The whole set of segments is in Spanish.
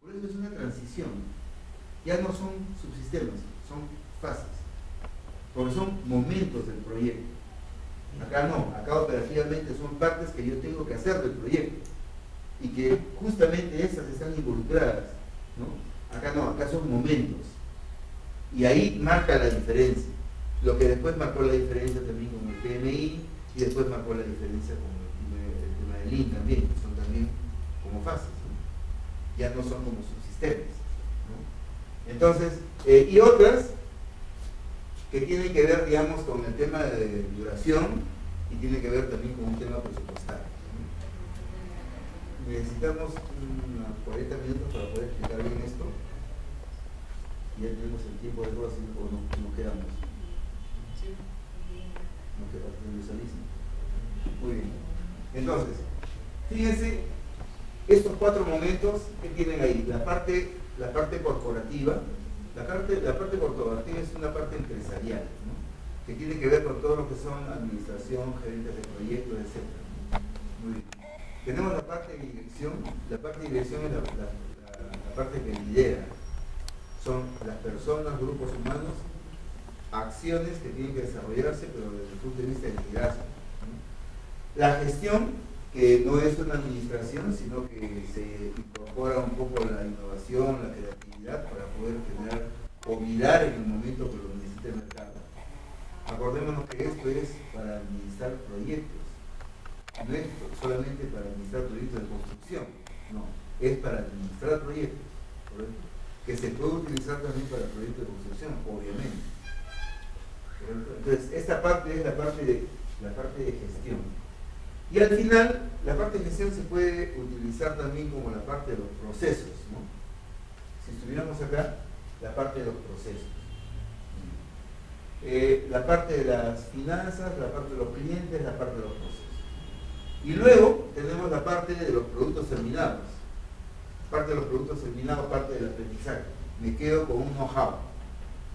Por eso es una transición. Ya no son subsistemas, son fases. Porque son momentos del proyecto. Acá no, acá operativamente son partes que yo tengo que hacer del proyecto. Y que justamente esas están involucradas, ¿no? Acá no, acá son momentos. Y ahí marca la diferencia. Lo que después marcó la diferencia también con el PMI y después marcó la diferencia con el tema del Lean también, que son también como fases, ¿no? Ya no son como subsistemas, ¿no? Entonces, y otras que tienen que ver, digamos, con el tema de duración y tiene que ver también con un tema presupuestario, ¿no? Necesitamos unos 40 minutos para poder explicar bien esto. Ya tenemos el tiempo de todo, así que nos quedamos. Nos quedamos. Muy bien. Entonces, fíjense, estos 4 momentos que tienen ahí, la parte corporativa. La parte corporativa es una parte empresarial, ¿no? Que tiene que ver con todo lo que son administración, gerentes de proyectos, etc. Muy bien. Tenemos la parte de dirección. La parte de dirección es la parte que lidera. Son las personas, grupos humanos, acciones que tienen que desarrollarse, pero desde el punto de vista del liderazgo, ¿no? La gestión, que no es una administración, sino que se incorpora un poco la innovación, la creatividad, para poder generar o mirar en el momento que lo necesite el mercado. Acordémonos que esto es para administrar proyectos, no es solamente para administrar proyectos de construcción, no, es para administrar proyectos, ¿correcto? Que se puede utilizar también para proyectos de construcción, obviamente. Entonces, esta parte es la parte de gestión. Y al final, la parte de gestión se puede utilizar también como la parte de los procesos, ¿no? Si estuviéramos acá, la parte de los procesos. La parte de las finanzas, la parte de los clientes, la parte de los procesos. Y luego tenemos la parte de los productos terminados. Parte de los productos terminados, parte del aprendizaje. Me quedo con un know-how.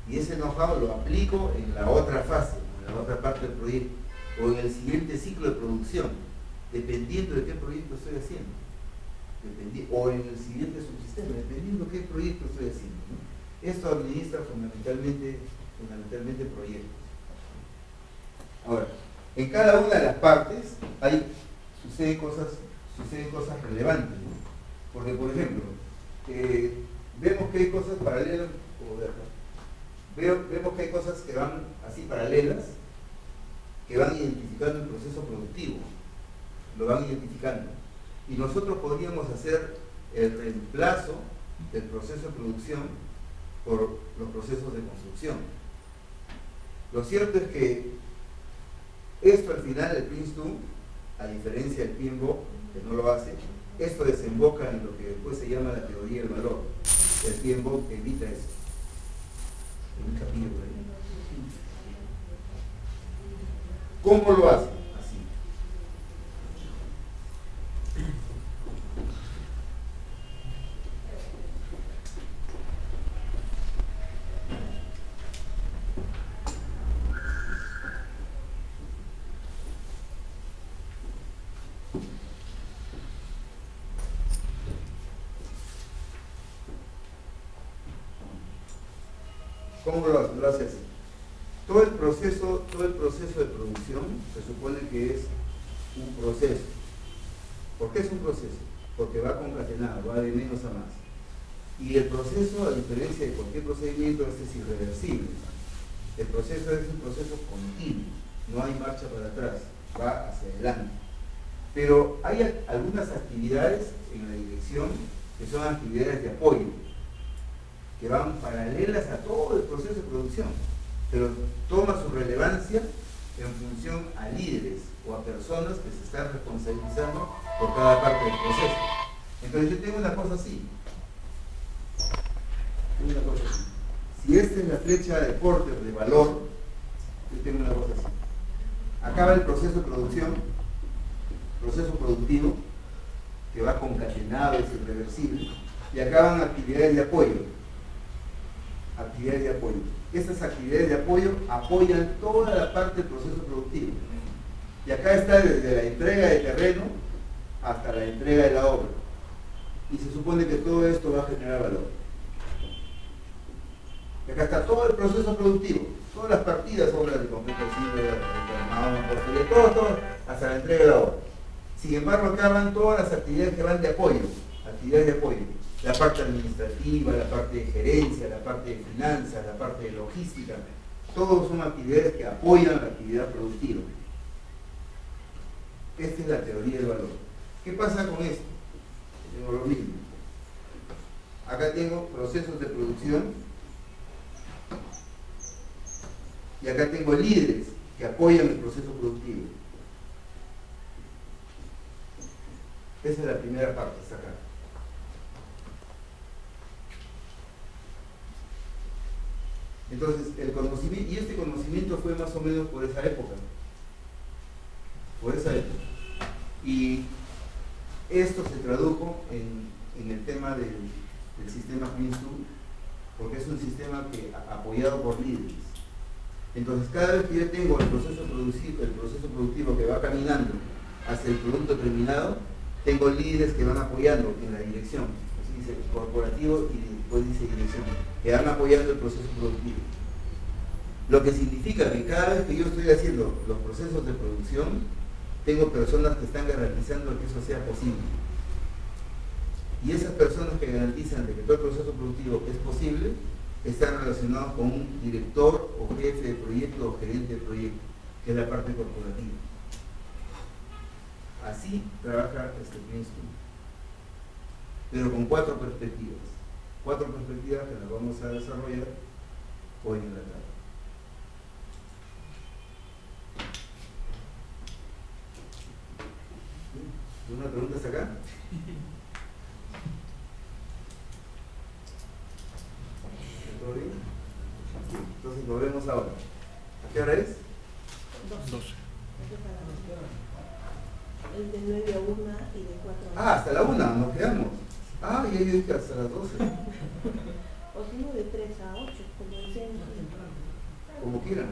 Y ese know-how lo aplico en la otra fase, en la otra parte del proyecto, o en el siguiente ciclo de producción, dependiendo de qué proyecto estoy haciendo. O en el siguiente subsistema, dependiendo de qué proyecto estoy haciendo, ¿no? Esto administra fundamentalmente proyectos. Ahora, en cada una de las partes suceden cosas relevantes, ¿no? Porque, por ejemplo, vemos que hay cosas paralelas, vemos que hay cosas que van así paralelas, que van identificando el proceso productivo, lo van identificando. Y nosotros podríamos hacer el reemplazo del proceso de producción por los procesos de construcción. Lo cierto es que esto al final, el Prince2, a diferencia del PMBOK, que no lo hace, esto desemboca en lo que después se llama la teoría del valor. El PMBOK evita eso. En un capítulo por ahí. ¿Cómo lo hace? Así. ¿Cómo lo hace así? Todo el proceso de producción se supone que es un proceso. ¿Por qué es un proceso? Porque va concatenado, va de menos a más. Y el proceso, a diferencia de cualquier procedimiento, es irreversible. El proceso es un proceso continuo, no hay marcha para atrás, va hacia adelante. Pero hay algunas actividades en la dirección que son actividades de apoyo, que van paralelas a todo el proceso de producción, pero toma su relevancia en función a líderes o a personas que se están responsabilizando por cada parte del proceso. Entonces yo tengo una cosa así. Si esta es la flecha de Porter de valor, yo tengo una cosa así. Acaba el proceso de producción, proceso productivo, que va concatenado, es irreversible, y acaban actividades de apoyo. Actividades de apoyo. Estas actividades de apoyo apoyan toda la parte del proceso productivo. Y acá está desde la entrega de terreno hasta la entrega de la obra. y se supone que todo esto va a generar valor. Y acá está todo el proceso productivo, todas las partidas, obras de concreto simple, todo, hasta la entrega de la obra. Sin embargo, acá van todas las actividades que van de apoyo, la parte administrativa, la parte de gerencia, la parte de finanzas, la parte de logística, todos son actividades que apoyan la actividad productiva. Esta es la teoría del valor. ¿Qué pasa con esto? Tengo lo mismo. Acá tengo procesos de producción y acá tengo líderes que apoyan el proceso productivo. Esa es la primera parte, está acá. Entonces, el conocimiento, y este conocimiento fue más o menos por esa época. Y esto se tradujo en el tema del sistema Prince2, porque es un sistema apoyado por líderes. Entonces, cada vez que yo tengo el proceso productivo que va caminando hacia el producto terminado, tengo líderes que van apoyando en la dirección, así dice corporativo y después dice dirección, que van apoyando el proceso productivo. Lo que significa que cada vez que yo estoy haciendo los procesos de producción, tengo personas que están garantizando que eso sea posible. Y esas personas que garantizan de que todo el proceso productivo es posible, están relacionados con un director o jefe de proyecto o gerente de proyecto, que es la parte corporativa. Así trabaja este Prince2, pero con 4 perspectivas. 4 perspectivas que las vamos a desarrollar hoy en la tarde. ¿Una pregunta hasta acá? ¿Todo bien? Entonces nos vemos ahora. ¿A qué hora es? 12. El de 9 a 1 y de 4 a 1. Ah, hasta la 1, nos quedamos. Ah, ya yo dije hasta las 12. O si no, de 3 a 8, como el centro. Como quieran.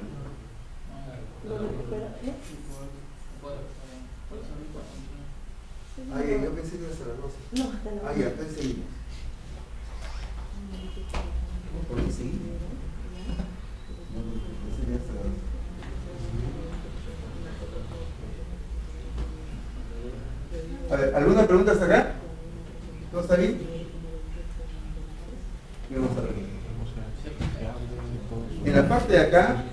Lo recupera, ¿eh? Ah, ya, yo pensé que era hasta las 12. No, hasta la 1. Ah, ya, entonces seguimos. ¿Por qué seguimos? No, pensé que era hasta las 12. A ver, ¿alguna pregunta hasta acá? ¿Todo está bien? Vamos a ver. En la parte de acá,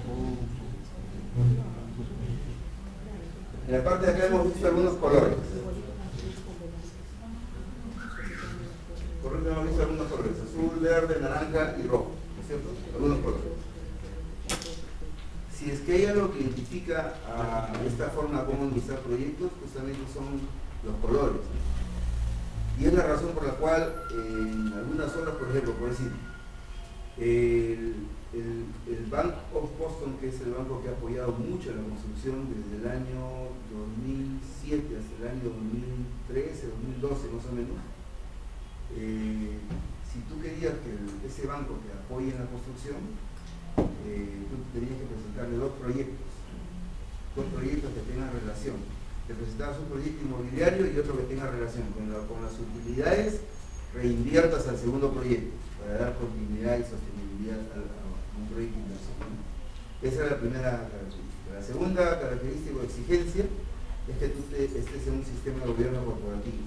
hemos visto algunos colores. Hemos visto algunos colores, azul, verde, naranja y rojo, ¿no es cierto? Algunos colores. Si es que hay algo que identifica a esta forma como administrar proyectos, justamente son los colores. Y es la razón por la cual en algunas obras, por ejemplo, por decir, el Bank of Boston, que es el banco que ha apoyado mucho la construcción desde el año 2007 hasta el año 2013, 2012 más o menos, si tú querías que ese banco te apoye en la construcción, tú tenías que presentarle dos proyectos que tengan relación. Te presentabas un proyecto inmobiliario y otro que tenga relación con las utilidades, reinviertas al segundo proyecto para dar continuidad y sostenibilidad a un proyecto de inversión, ¿no? Esa es la primera característica. La segunda característica o exigencia es que tú estés en un sistema de gobierno corporativo.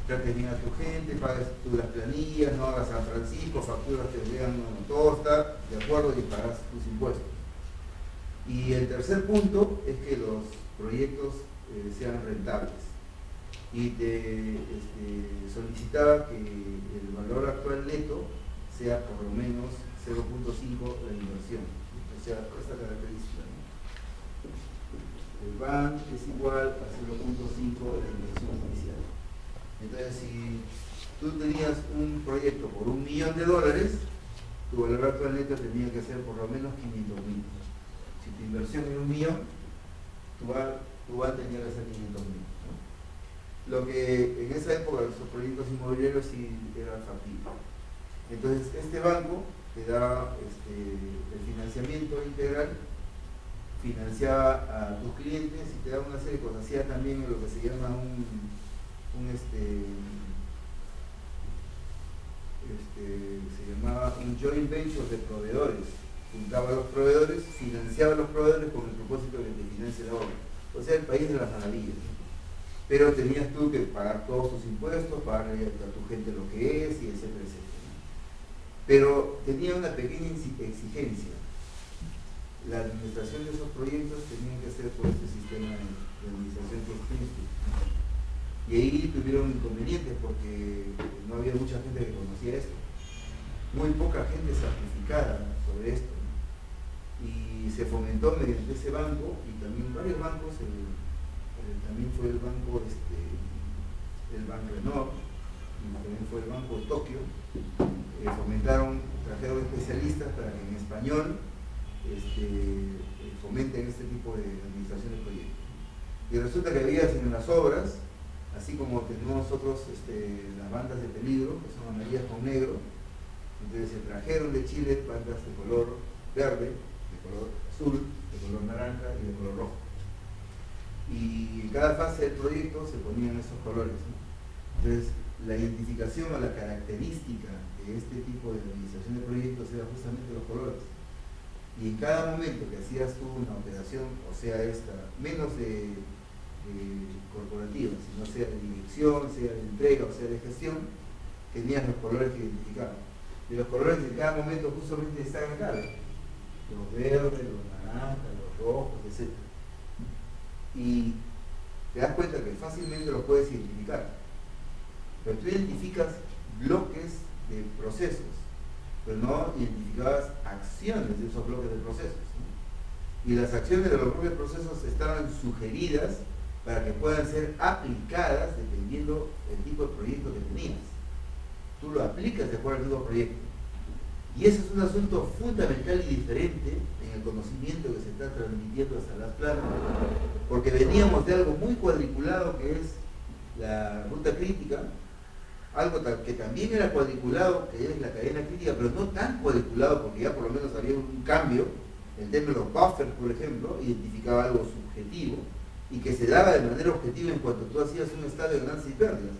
Trates bien a tu gente, pagues tú las planillas, no hagas San Francisco, facturas que vean, todo está de acuerdo y pagas tus impuestos. Y el tercer punto es que los proyectos sean rentables. Y te solicitaba que el valor actual neto sea por lo menos 0.5 la inversión. O sea, esta característica, ¿no? El BAN es igual a 0.5 la inversión inicial. Entonces, si tú tenías un proyecto por $1.000.000, tu valor actual neto tenía que ser por lo menos 500.000. Si tu inversión era $1.000.000, tu BAN tenía que ser 500.000, ¿no? Lo que en esa época los proyectos inmobiliarios sí eran factibles. Entonces, este banco te da el financiamiento integral, financiaba a tus clientes y te da una serie de cosas. Hacía también lo que se llama un se llamaba un joint venture de proveedores. Juntaba a los proveedores, financiaba a los proveedores con el propósito de que te financie la obra. O sea, el país de las maravillas. Pero tenías tú que pagar todos tus impuestos, pagarle a tu gente lo que es, y etcétera, etcétera. Pero tenía una pequeña exigencia. La administración de esos proyectos tenía que ser por este sistema de administración que es PRINCE2. Y ahí tuvieron inconvenientes porque no había mucha gente que conocía esto. Muy poca gente certificada sobre esto. Y se fomentó mediante ese banco y también varios bancos, también fue el banco, el Banco Renault, y también fue el Banco de Tokio, trajeron especialistas para que en español fomenten este tipo de administración de proyectos. Y resulta que había en las obras, así como tenemos nosotros las bandas de peligro, que son amarillas con negro, entonces se trajeron de Chile bandas de color verde, de color azul, de color naranja y de color rojo. Y en cada fase del proyecto se ponían esos colores, ¿no? Entonces, la identificación o la característica de este tipo de administración de proyectos era justamente los colores. Y en cada momento que hacías tú una operación, o sea esta, menos de corporativa, sino sea de dirección, sea de entrega, o sea de gestión, tenías los colores que identificaban. Y los colores en cada momento justamente están acá, los verdes, los naranjas, los rojos, etc. Y te das cuenta que fácilmente los puedes identificar. Pero tú identificas bloques de procesos, pero no identificabas acciones de esos bloques de procesos, ¿no? Y las acciones de los bloques de procesos estaban sugeridas para que puedan ser aplicadas dependiendo del tipo de proyecto que tenías. Tú lo aplicas de acuerdo al tipo de proyecto. Y ese es un asunto fundamental y diferente en el conocimiento que se está transmitiendo hasta las plantas, porque veníamos de algo muy cuadriculado que es la ruta crítica, algo que también era cuadriculado, que es la cadena crítica, pero no tan cuadriculado porque ya por lo menos había un cambio. El tema de los buffers, por ejemplo, identificaba algo subjetivo y que se daba de manera objetiva en cuanto tú hacías un estado de ganancias y pérdidas.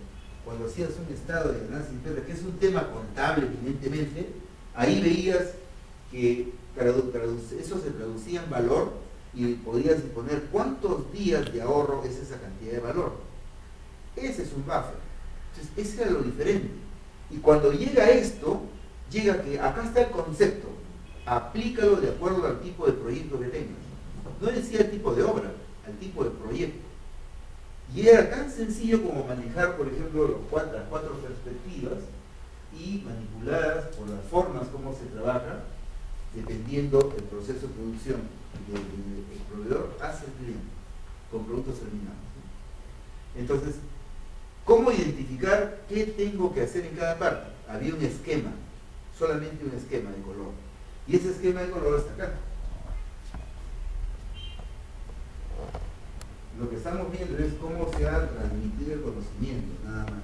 Cuando hacías un estado de ganancias y pérdidas, que es un tema contable evidentemente, ahí veías que eso se traducía en valor y podías exponer cuántos días de ahorro es esa cantidad de valor. Ese es un buffer. Entonces, ese era lo diferente. Y cuando llega esto, llega que acá está el concepto, aplícalo de acuerdo al tipo de proyecto que tengas. No decía el tipo de obra, al tipo de proyecto. Y era tan sencillo como manejar, por ejemplo, las cuatro perspectivas y manipuladas por las formas como se trabaja, dependiendo del proceso de producción del proveedor hacia el cliente, con productos terminados. Entonces, ¿cómo identificar qué tengo que hacer en cada parte? Había un esquema, solamente un esquema de color. Y ese esquema de color está acá. Lo que estamos viendo es cómo se ha transmitido el conocimiento, nada más,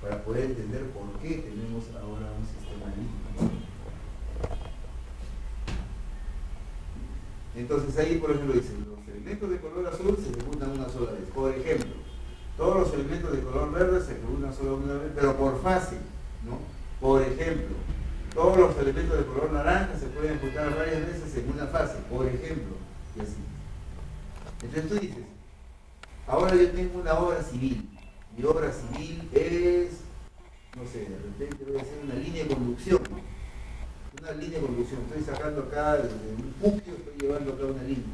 para poder entender por qué tenemos ahora un sistema líquido. Entonces ahí, por ejemplo, dicen, los elementos de color azul se ejecutan una sola vez. Por ejemplo, todos los elementos de color verde se ejecutan solo una vez, pero por fase, ¿no? Por ejemplo, todos los elementos de color naranja se pueden ejecutar varias veces en una fase, por ejemplo, y así. Entonces tú dices, ahora yo tengo una obra civil. Mi obra civil es, no sé, de repente voy a hacer una línea de conducción. Una línea de conducción. Estoy sacando acá, desde un puquio, estoy llevando acá una línea.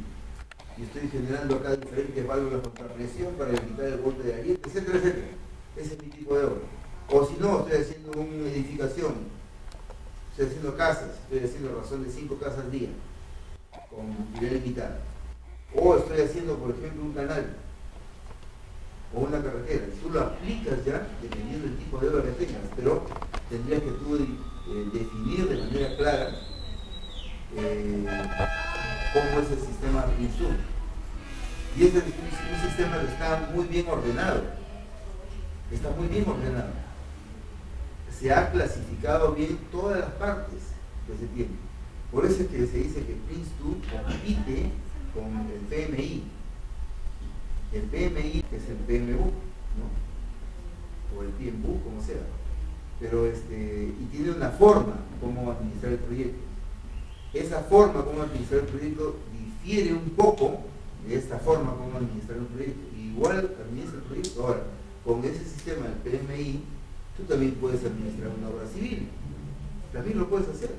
Y estoy generando acá diferentes válvulas contra presión para evitar el golpe de ariete, etcétera, etcétera. Ese es mi tipo de obra. O si no, estoy haciendo una edificación, estoy haciendo casas, estoy haciendo razón de 5 casas al día, con utilidad limitada. O estoy haciendo, por ejemplo, un canal, o una carretera. Tú lo aplicas ya, dependiendo del tipo de obra que tengas, pero tendrías que tú definir de manera clara cómo es el sistema PRINCE2. Y ese es un sistema que está muy bien ordenado. Está muy bien ordenado. Se ha clasificado bien todas las partes que se tienen. Por eso es que se dice que PRINCE2 compite con el PMI. El PMI es el PMBOK, ¿no? O el PMBOK, como sea. pero y tiene una forma como administrar el proyecto. Esa forma como administrar el proyecto difiere un poco de esta forma como administrar un proyecto. Igual administra el proyecto. Ahora, con ese sistema del PMI, tú también puedes administrar una obra civil. También lo puedes hacer.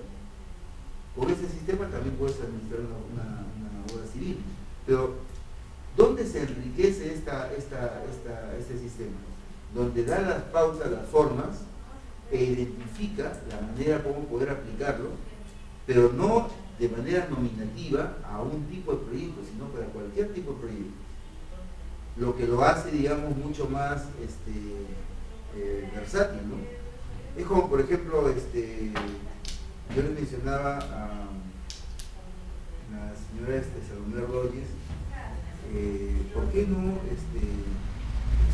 Con ese sistema también puedes administrar una obra civil. Pero, ¿dónde se enriquece este sistema? Donde da las pautas, las formas, e identifica la manera como poder aplicarlo, pero no de manera nominativa a un tipo de proyecto, sino para cualquier tipo de proyecto. Lo que lo hace, digamos, mucho más versátil, ¿no? Es como, por ejemplo, yo les mencionaba a la señora Salomé Rogers, ¿por qué no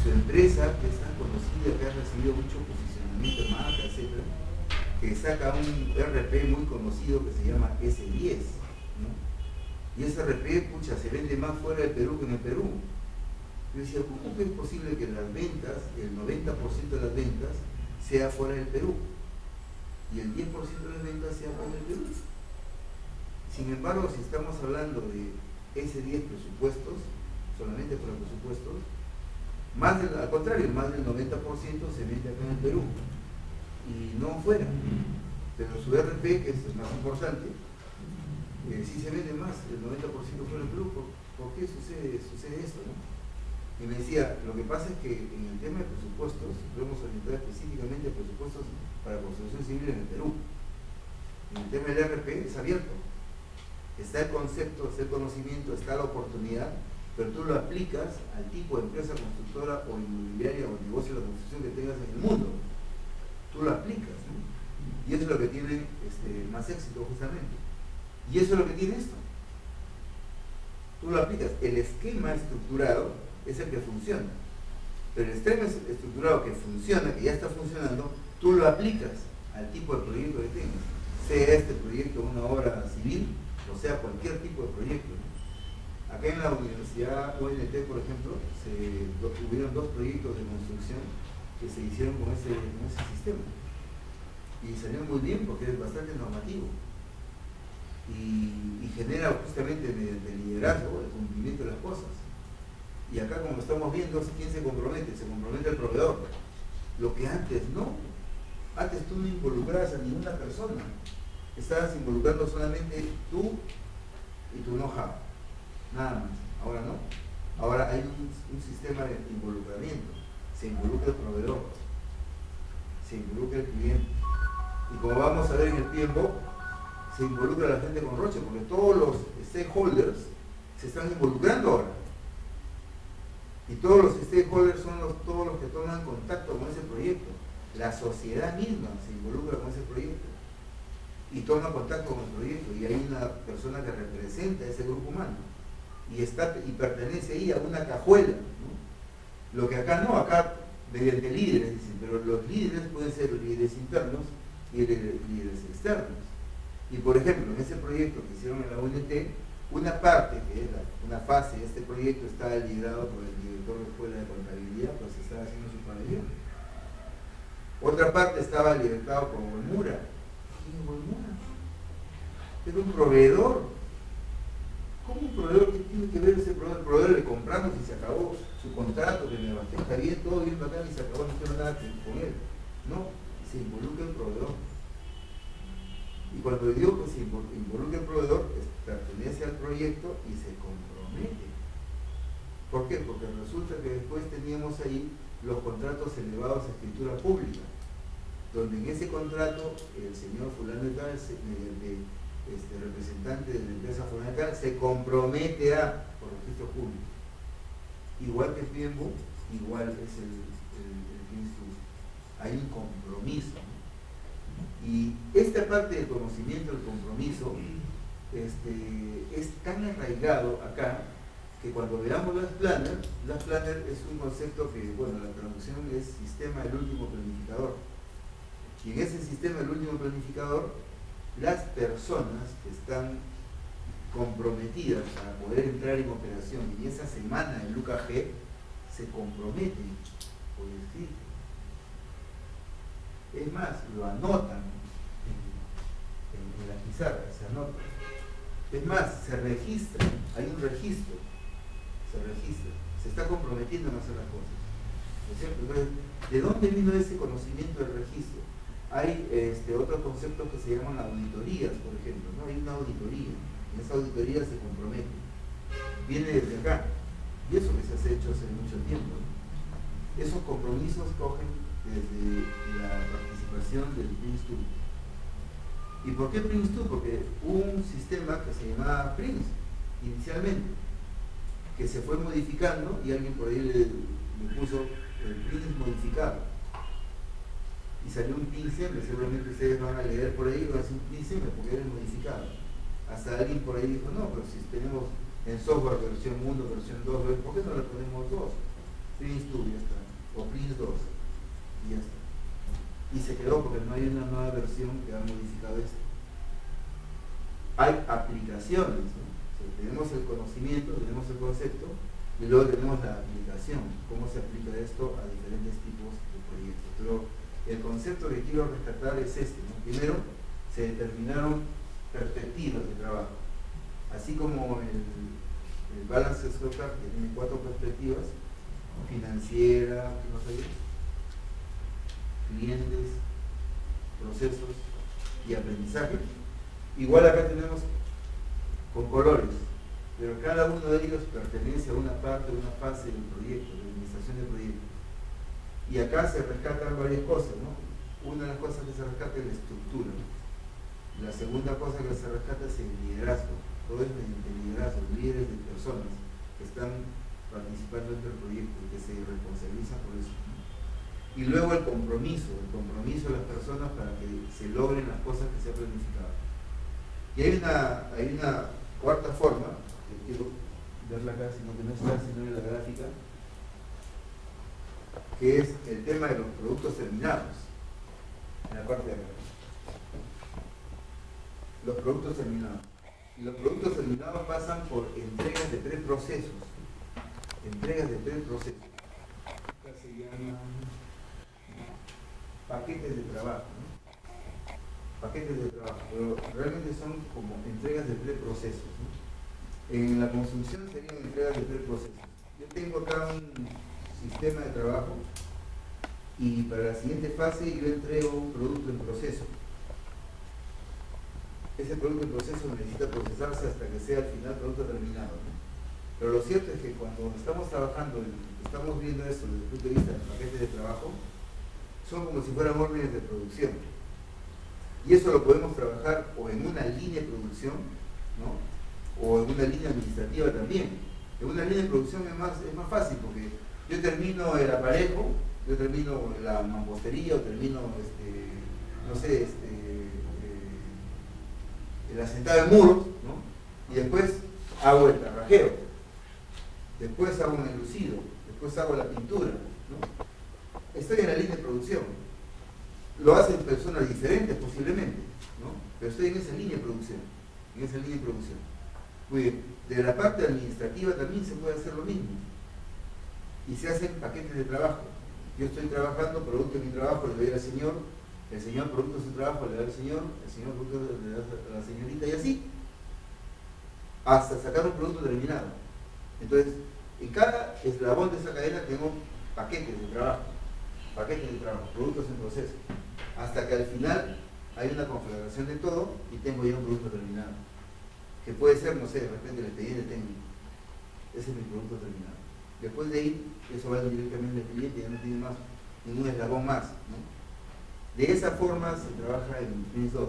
su empresa, que es tan conocida, que ha recibido mucho posicionamiento en marca, etcétera, que saca un RP muy conocido que se llama S10, ¿no? Y ese RP, pucha, se vende más fuera del Perú que en el Perú. Yo decía, ¿cómo es posible que las ventas, el 90% de las ventas, sea fuera del Perú? Y el 10% de las ventas sea fuera del Perú. Sin embargo, si estamos hablando de S10 presupuestos, solamente por los presupuestos, al contrario, más del 90% se vende acá en el Perú y no fuera. Pero su RP, que es el más importante, sí se vende más, el 90% fuera del Perú. ¿Por qué sucede esto, no? Y me decía, lo que pasa es que en el tema de presupuestos, podemos orientar específicamente presupuestos para construcción civil en el Perú. En el tema del RP es abierto. Está el concepto, está el conocimiento, está la oportunidad, pero tú lo aplicas al tipo de empresa constructora o inmobiliaria o negocio de la construcción que tengas en el mundo. Tú lo aplicas, ¿no? Y eso es lo que tiene más éxito justamente. Y eso es lo que tiene esto. Tú lo aplicas. El esquema estructurado es el que funciona. Pero el esquema estructurado que funciona, que ya está funcionando, tú lo aplicas al tipo de proyecto que tengas. Sea este proyecto una obra civil, o sea cualquier tipo de proyecto, ¿no? Acá en la Universidad ONT, por ejemplo, hubieron 2 proyectos de construcción que se hicieron con ese sistema. Y salieron muy bien porque es bastante normativo. Y genera justamente mediante el liderazgo el cumplimiento de las cosas. Y acá, como estamos viendo, ¿quién se compromete? Se compromete el proveedor. Lo que antes no. Antes tú no involucrabas a ninguna persona. Estabas involucrando solamente tú y tu know-how. Nada más. Ahora no. Ahora hay un sistema de involucramiento. Se involucra el proveedor. Se involucra el cliente. Y como vamos a ver en el tiempo, se involucra la gente con Roche, porque todos los stakeholders se están involucrando ahora. Y todos los stakeholders son todos los que toman contacto con ese proyecto. La sociedad misma se involucra con ese proyecto y toma contacto con el proyecto, y hay una persona que representa a ese grupo humano y pertenece ahí a una cajuela, ¿no? Lo que acá no, acá mediante líderes, dicen, pero los líderes pueden ser líderes internos y líderes externos. Y por ejemplo, en ese proyecto que hicieron en la UNT, una parte, que es una fase de este proyecto, estaba liderado por el director de escuela de contabilidad, pues estaba haciendo su pabellón. Otra parte estaba liderado por Golmura. ¿Quién es Golmura? Era un proveedor. ¿Cómo un proveedor? ¿Qué tiene que ver ese proveedor? El proveedor le compramos y se acabó su contrato, que me abastezca bien, todo bien bacán, y se acabó, no quiero nada con él. No, se involucra el proveedor. Y cuando digo que se involucra el proveedor, pertenece al proyecto y se compromete. ¿Por qué? Porque resulta que después teníamos ahí los contratos elevados a escritura pública, donde en ese contrato el señor fulano de tal, mediante representante de la empresa fulana de tal, se compromete a, por registro público. Igual que el tiempo, igual es el hay un compromiso. Y esta parte del conocimiento, del compromiso, es tan arraigado acá, que cuando veamos las planners es un concepto que, bueno, la traducción es sistema del último planificador. Y en ese sistema del último planificador, las personas que están comprometidas a poder entrar en operación y esa semana en Luca G se comprometen por escrito. Es más, lo anotan en la pizarra, se anota. Es más, se registra, hay un registro, se registra, se está comprometiendo en hacer las cosas. ¿No es cierto? Entonces, ¿de dónde vino ese conocimiento del registro? Hay otros conceptos que se llaman auditorías, por ejemplo, ¿no? Hay una auditoría, en esa auditoría se compromete, viene desde acá, y eso que se ha hecho hace mucho tiempo, ¿no? Esos compromisos cogen desde la participación del PRINCE2. ¿Y por qué PRINCE2? Porque hubo un sistema que se llamaba PRINCE inicialmente, que se fue modificando y alguien por ahí le puso el PRINCE modificado. Y salió un PINCE, seguramente ustedes van a leer por ahí, va a ser un PINCE porque era modificado. Hasta alguien por ahí dijo, no, pero si tenemos en software versión 1, versión 2, ¿por qué no le ponemos 2? PRINCE2, ya está. O PRINCE2, y ya está. Y se quedó porque no hay una nueva versión que ha modificado esto. Hay aplicaciones, ¿no? O sea, tenemos el conocimiento, tenemos el concepto, y luego tenemos la aplicación, cómo se aplica esto a diferentes tipos de proyectos. Pero el concepto que quiero rescatar es este, ¿no? Primero, se determinaron perspectivas de trabajo, así como el Balance Scorecard, que tiene 4 perspectivas: financiera, no sé, clientes, procesos y aprendizaje. Igual acá tenemos con colores, pero cada uno de ellos pertenece a una parte, una fase del proyecto, de la administración del proyecto. Y acá se rescatan varias cosas, ¿no? Una de las cosas que se rescata es la estructura. La segunda cosa que se rescata es el liderazgo. Todo es mediante el liderazgo, líderes de personas que están participando dentro del proyecto y que se responsabilizan por eso. Y luego el compromiso de las personas para que se logren las cosas que se han planificado. Y hay una cuarta forma, que quiero verla acá, sino que no está, sino en la gráfica, que es el tema de los productos terminados, en la parte de acá. Los productos terminados. Y los productos terminados pasan por entregas de preprocesos. Entregas de preprocesos. Acá se llaman paquetes de trabajo, ¿no? Paquetes de trabajo, pero realmente son como entregas de preprocesos, ¿no? En la construcción serían entregas de preprocesos. Yo tengo acá un sistema de trabajo y para la siguiente fase yo entrego un producto en proceso. Ese producto en proceso necesita procesarse hasta que sea al final producto terminado, ¿no? Pero lo cierto es que cuando estamos trabajando, estamos viendo esto desde el punto de vista de paquetes de trabajo, son como si fueran órdenes de producción. Y eso lo podemos trabajar o en una línea de producción, ¿no? O en una línea administrativa también. En una línea de producción es más fácil porque yo termino el aparejo, yo termino la mampostería o termino, no sé, el asentado de muros, ¿no? Y después hago el tarrajeo, después hago un enlucido, después hago la pintura, ¿no? Estoy en la línea de producción. Lo hacen personas diferentes posiblemente, ¿no? Pero estoy en esa línea de producción, en esa línea de producción. Muy bien, de la parte administrativa también se puede hacer lo mismo. Y se hacen paquetes de trabajo. Yo estoy trabajando, producto de mi trabajo, le doy al señor, el señor producto de su trabajo le da al señor, el señor producto le da a la señorita y así, hasta sacar un producto terminado. Entonces, en cada eslabón de esa cadena tengo paquetes de trabajo, productos en proceso, hasta que al final hay una configuración de todo y tengo ya un producto terminado, que puede ser, no sé, de repente el expediente técnico. Ese es mi producto terminado. Después de ahí, eso va directamente al cliente, ya no tiene más ningún eslabón más, ¿no? De esa forma se trabaja en PRINCE2.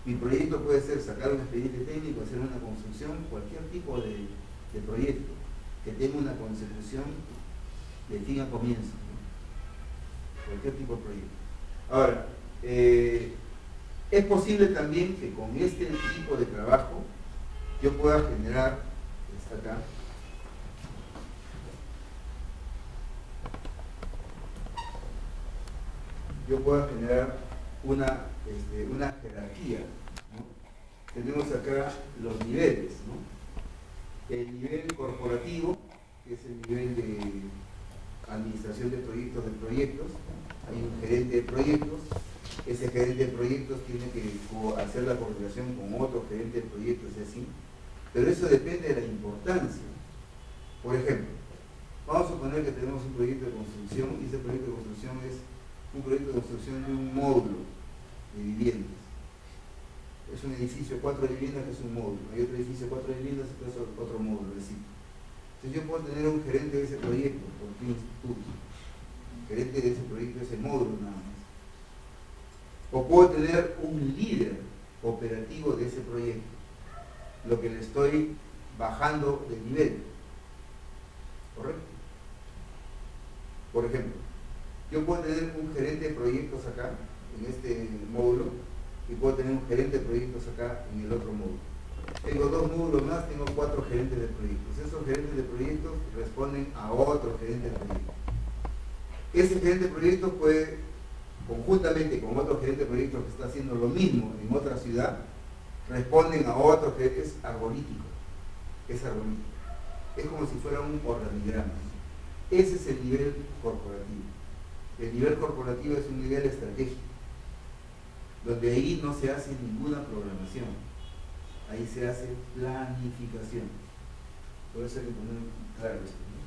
Mi proyecto puede ser sacar un expediente técnico, hacer una construcción, cualquier tipo de proyecto que tenga una consecución de fin a comienzo, ¿no? Cualquier tipo de proyecto. Ahora, es posible también que con este tipo de trabajo yo pueda generar, está acá, yo pueda generar una jerarquía, ¿no? Tenemos acá los niveles, ¿no? El nivel corporativo, que es el nivel de administración de proyectos, hay un gerente de proyectos, proyectos tiene que hacer la coordinación con otro gerente de proyectos y así, pero eso depende de la importancia. Por ejemplo, vamos a suponer que tenemos un proyecto de construcción y ese proyecto de construcción es un proyecto de construcción de un módulo de viviendas. Es un edificio 4 viviendas que es un módulo, hay otro edificio 4 viviendas que es otro módulo, es decir. Entonces yo puedo tener un gerente de ese proyecto, por fin, el gerente de ese proyecto es el módulo nada más. O puedo tener un líder operativo de ese proyecto, lo que le estoy bajando de nivel. ¿Correcto? Por ejemplo, yo puedo tener un gerente de proyectos acá, en este módulo, y puedo tener un gerente de proyectos acá en el otro módulo. Tengo 2 módulos más, tengo 4 gerentes de proyectos. Esos gerentes de proyectos responden a otro gerente de proyectos. Ese gerente de proyectos puede, conjuntamente con otro gerente de proyectos que está haciendo lo mismo en otra ciudad, responden a otro que es arbolítico. Es arbolítico. Es como si fuera un organigrama. Ese es el nivel corporativo. El nivel corporativo es un nivel estratégico, donde ahí no se hace ninguna programación, ahí se hace planificación. Por eso hay que poner claro esto, ¿no?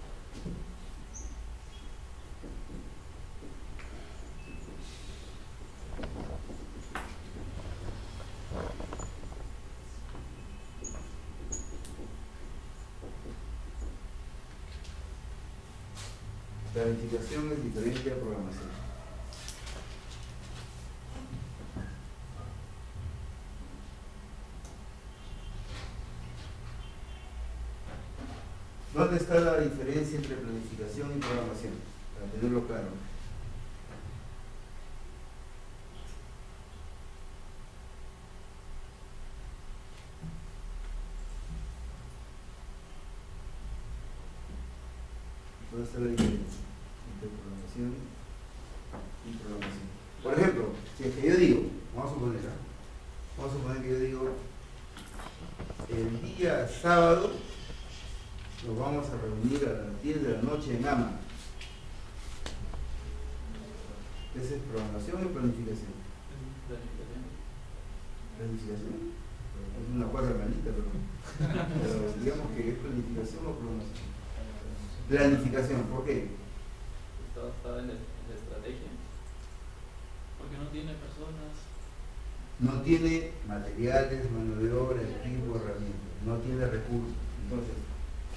Planificación es diferente a programación. ¿Dónde está la diferencia entre planificación y programación? Para tenerlo claro. ¿Dónde está la diferencia entre programación y programación? Por ejemplo, si es que yo digo, vamos a suponer que yo digo, el día sábado nos vamos a reunir a las 10 de la noche en AMA. ¿Esa es programación o planificación? Planificación. Es una cuadra malita, pero digamos que es planificación o programación. Planificación, ¿por qué? Está basada en la estrategia. Porque no tiene personas. No tiene materiales, mano de obra, equipo, herramientas. No tiene recursos. Entonces,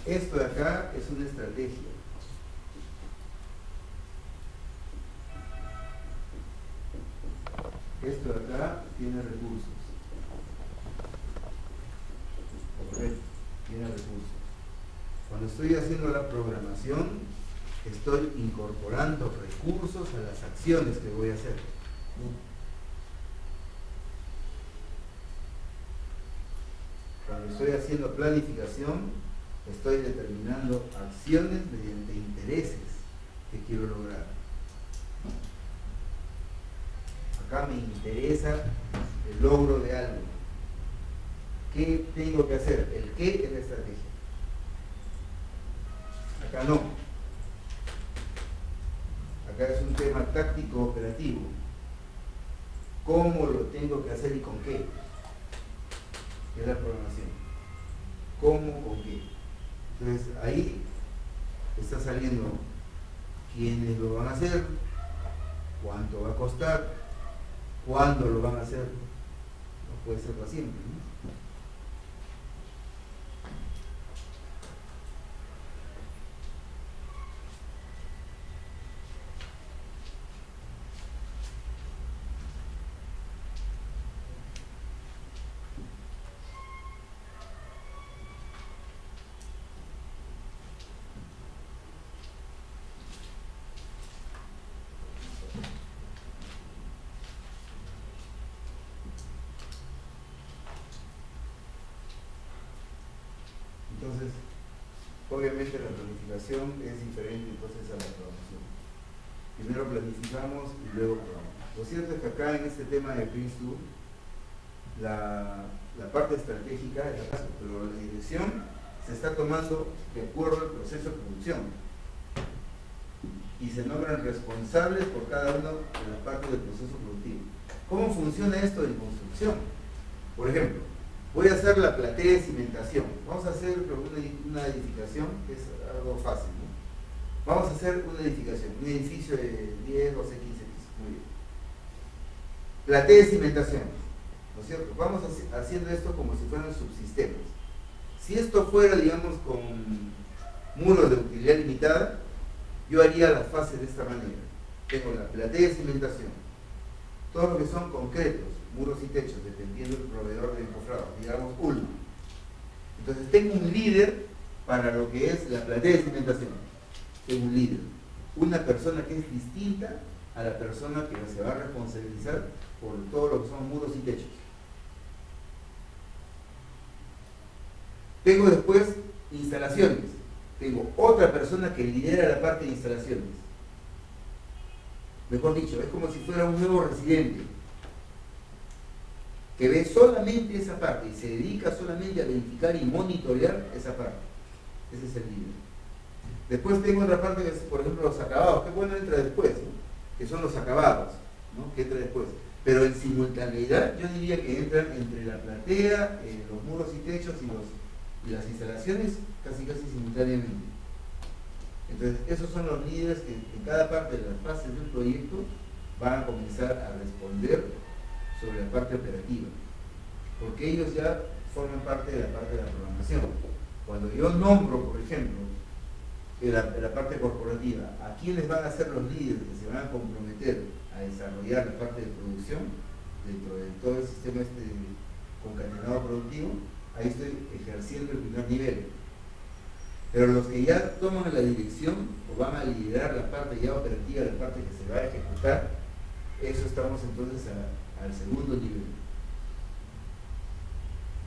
esto de acá es una estrategia. Esto de acá tiene recursos. Correcto, tiene recursos. Cuando estoy haciendo la programación, estoy incorporando recursos a las acciones que voy a hacer. Cuando estoy haciendo planificación, estoy determinando acciones mediante intereses que quiero lograr. Acá me interesa el logro de algo. ¿Qué tengo que hacer? El qué es la estrategia. Acá no. Acá es un tema táctico operativo. ¿Cómo lo tengo que hacer y con qué? Que es la programación. ¿Cómo, con qué? Entonces ahí está saliendo quiénes lo van a hacer, cuánto va a costar, cuándo lo van a hacer. No puede ser para siempre, ¿no? Entonces, obviamente la planificación es diferente entonces a la programación. Primero planificamos y luego programamos. Lo cierto es que acá en este tema de Prince2, la parte estratégica es la base, pero la dirección se está tomando de acuerdo al proceso de producción. Y se nombran responsables por cada uno de las partes del proceso productivo. ¿Cómo funciona esto en construcción? Por ejemplo, voy a hacer la platea de cimentación. Vamos a hacer una edificación, que es algo fácil, ¿no? Vamos a hacer una edificación, un edificio de 10, 12, 15 pisos. Muy bien. Platea de cimentación, ¿no es cierto? Vamos haciendo esto como si fueran subsistemas. Si esto fuera, digamos, con muros de utilidad limitada, yo haría las fases de esta manera. Tengo la platea de cimentación, todo lo que son concretos, muros y techos, dependiendo del proveedor de encofrado, digamos uno. Entonces tengo un líder para lo que es la platea de cimentación. Tengo un líder, una persona que es distinta a la persona que se va a responsabilizar por todo lo que son muros y techos. Tengo después instalaciones. Tengo otra persona que lidera la parte de instalaciones. Mejor dicho, es como si fuera un nuevo residente que ve solamente esa parte y se dedica solamente a verificar y monitorear esa parte. Ese es el líder. Después tengo otra parte que es, por ejemplo, los acabados, que bueno, entra después, ¿no? Que son los acabados, ¿no? Que entra después. Pero en simultaneidad yo diría que entran entre la platea, los muros y techos y las instalaciones casi simultáneamente. Entonces, esos son los líderes que en cada parte de las fases del proyecto van a comenzar a responder sobre la parte operativa, porque ellos ya forman parte de la programación. Cuando yo nombro, por ejemplo, en la parte corporativa, a quiénes van a ser los líderes que se van a comprometer a desarrollar la parte de producción dentro de todo el sistema concatenado productivo, ahí estoy ejerciendo el primer nivel. Pero los que ya toman la dirección o van a liderar la parte ya operativa, la parte que se va a ejecutar, eso estamos entonces al segundo nivel.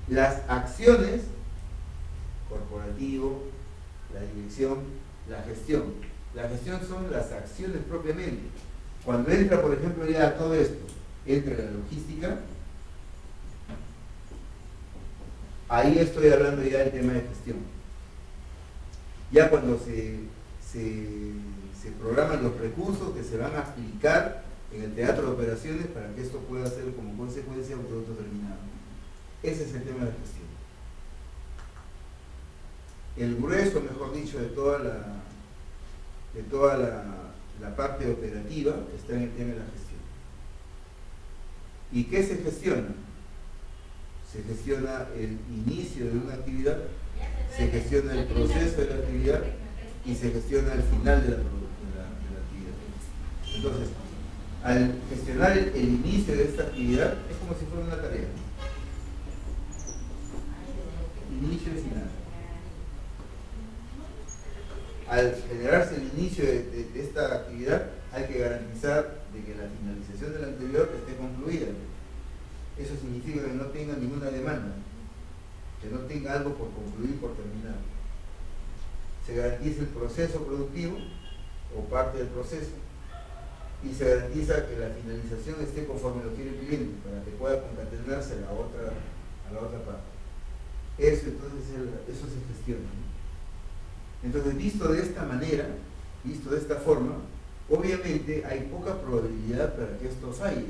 Las acciones, corporativo, la dirección, la gestión. La gestión son las acciones propiamente. Cuando entra, por ejemplo, ya todo esto, entra la logística, ahí estoy hablando ya del tema de gestión. Ya cuando se programan los recursos que se van a aplicar en el teatro de operaciones para que esto pueda ser como consecuencia un producto terminado. Ese es el tema de gestión. El grueso, mejor dicho, de toda la parte operativa está en el tema de la gestión. ¿Y qué se gestiona? Se gestiona el inicio de una actividad, se gestiona el proceso de la actividad y se gestiona el final de la actividad. Entonces, al gestionar el inicio de esta actividad es como si fuera una tarea. Inicio y final. Al generarse el inicio de esta actividad hay que garantizar de que la finalización de la anterior esté concluida. Eso significa que no tenga ninguna demanda, que no tenga algo por concluir, por terminar. Se garantiza el proceso productivo o parte del proceso y se garantiza que la finalización esté conforme lo quiere el cliente para que pueda concatenarse a la otra parte. Eso se gestiona, ¿no? Entonces, visto de esta manera, visto de esta forma, obviamente hay poca probabilidad para que esto falle.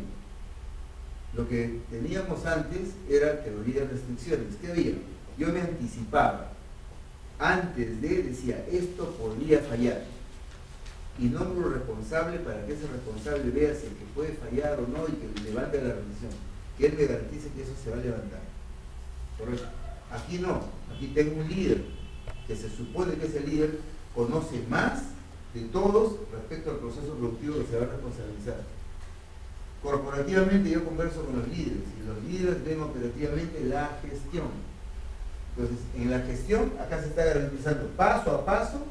Lo que teníamos antes era teoría de restricciones. ¿Qué había? Yo me anticipaba. Antes decía, esto podría fallar. Y nombro responsable para que ese responsable vea si el que puede fallar o no y que levante la revisión. Que él me garantice que eso se va a levantar. ¿Correcto? Aquí no. Aquí tengo un líder que se supone que ese líder conoce más de todos respecto al proceso productivo que se va a responsabilizar. Corporativamente yo converso con los líderes y los líderes ven operativamente la gestión. Entonces, en la gestión acá se está garantizando paso a paso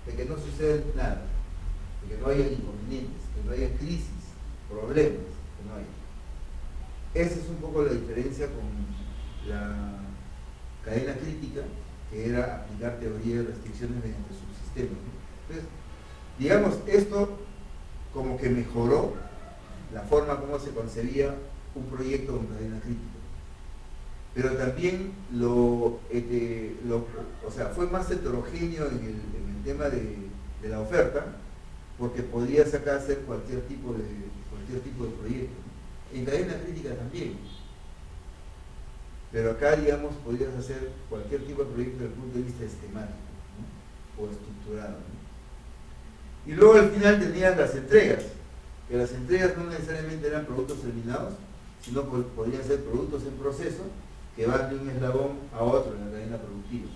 de que no suceda nada, de que no haya inconvenientes, que no haya crisis, problemas, que no haya. Esa es un poco la diferencia con la cadena crítica, que era aplicar teoría de restricciones mediante subsistemas, ¿no? Entonces, digamos, esto como que mejoró la forma como se concebía un proyecto con cadena crítica. Pero también fue más heterogéneo en el tema de la oferta, porque podía sacar hacer cualquier tipo de proyecto. En cadena crítica también. Pero acá, digamos, podrías hacer cualquier tipo de proyecto desde el punto de vista esquemático, ¿no? O estructurado, ¿no? Y luego al final tenías las entregas, que las entregas no necesariamente eran productos terminados, sino podrían ser productos en proceso que van de un eslabón a otro en la cadena productiva.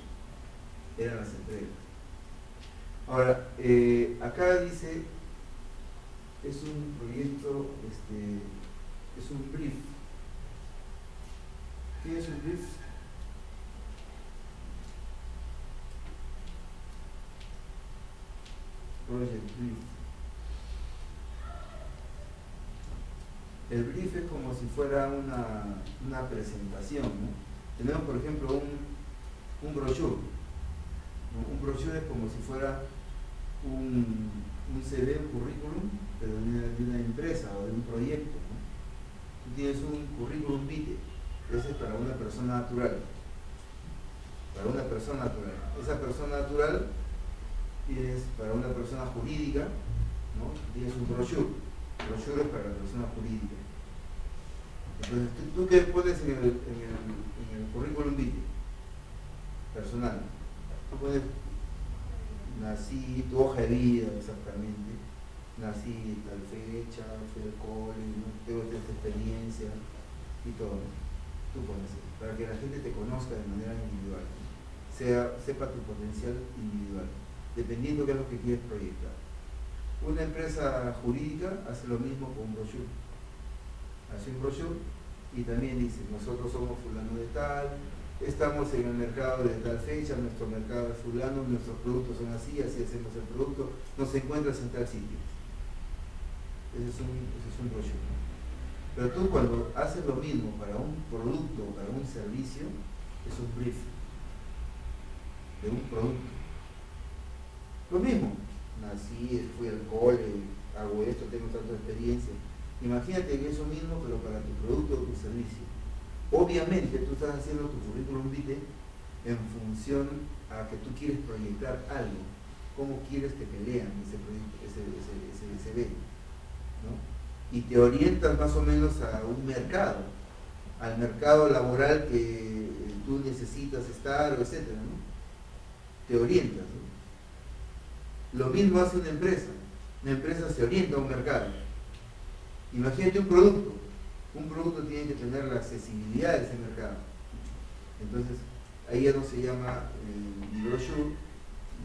Eran las entregas. Ahora, acá dice, es un proyecto, es un brief. ¿Qué es un brief? Project brief. El brief es como si fuera una presentación, ¿no? Tenemos, por ejemplo, un brochure. ¿No? Un brochure es como si fuera un CV, un currículum, pero de una empresa o de un proyecto, ¿no? Tú tienes un currículum vitae, ese es para una persona natural. Para una persona natural. Esa persona natural tienes para una persona jurídica, ¿no? Tienes un brochure. Brochure es para la persona jurídica. Entonces, ¿tú qué pones en el currículum vitae personal? Tú pones, nací, tu hoja de vida exactamente, nací tal fecha, fui al cole, ¿no? Tengo esta experiencia y todo. Tú pones eso, para que la gente te conozca de manera individual, sepa tu potencial individual, dependiendo de qué es lo que quieres proyectar. Una empresa jurídica hace lo mismo con un brochure. Hace un brochure y también dice, nosotros somos fulano de tal, estamos en el mercado de tal fecha, nuestro mercado es fulano, nuestros productos son así, así hacemos el producto, nos encuentras en tal sitio. Ese es un brochure. Pero tú cuando haces lo mismo para un producto o para un servicio, es un brief de un producto. Lo mismo. Nací, fui al cole, hago esto, tengo tanta experiencia. Imagínate que eso mismo, pero para tu producto o tu servicio. Obviamente tú estás haciendo tu currículum vitae en función a que tú quieres proyectar algo. ¿Cómo quieres que te lean ese proyecto, ese CV? ¿No? Y te orientas más o menos a un mercado, al mercado laboral que tú necesitas estar, etc., ¿no? Te orientas, ¿no? Lo mismo hace una empresa se orienta a un mercado. Imagínate un producto tiene que tener la accesibilidad de ese mercado. Entonces, ahí ya no se llama ni brochure,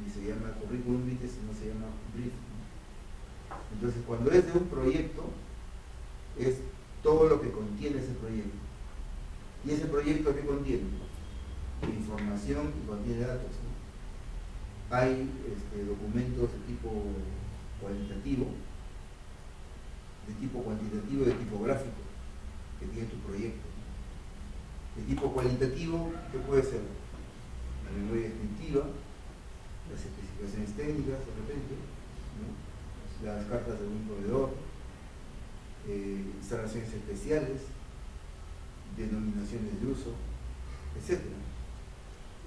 ni se llama curriculum vitae, sino se llama brief. Entonces, cuando es de un proyecto, es todo lo que contiene ese proyecto. ¿Y ese proyecto qué contiene? Información y contiene datos, ¿no? Hay documentos de tipo cualitativo, de tipo cuantitativo y de tipo gráfico que tiene tu proyecto. De tipo cualitativo, ¿qué puede ser? La memoria descriptiva, las especificaciones técnicas de repente, ¿no? Las cartas de un proveedor, instalaciones especiales, denominaciones de uso, etc.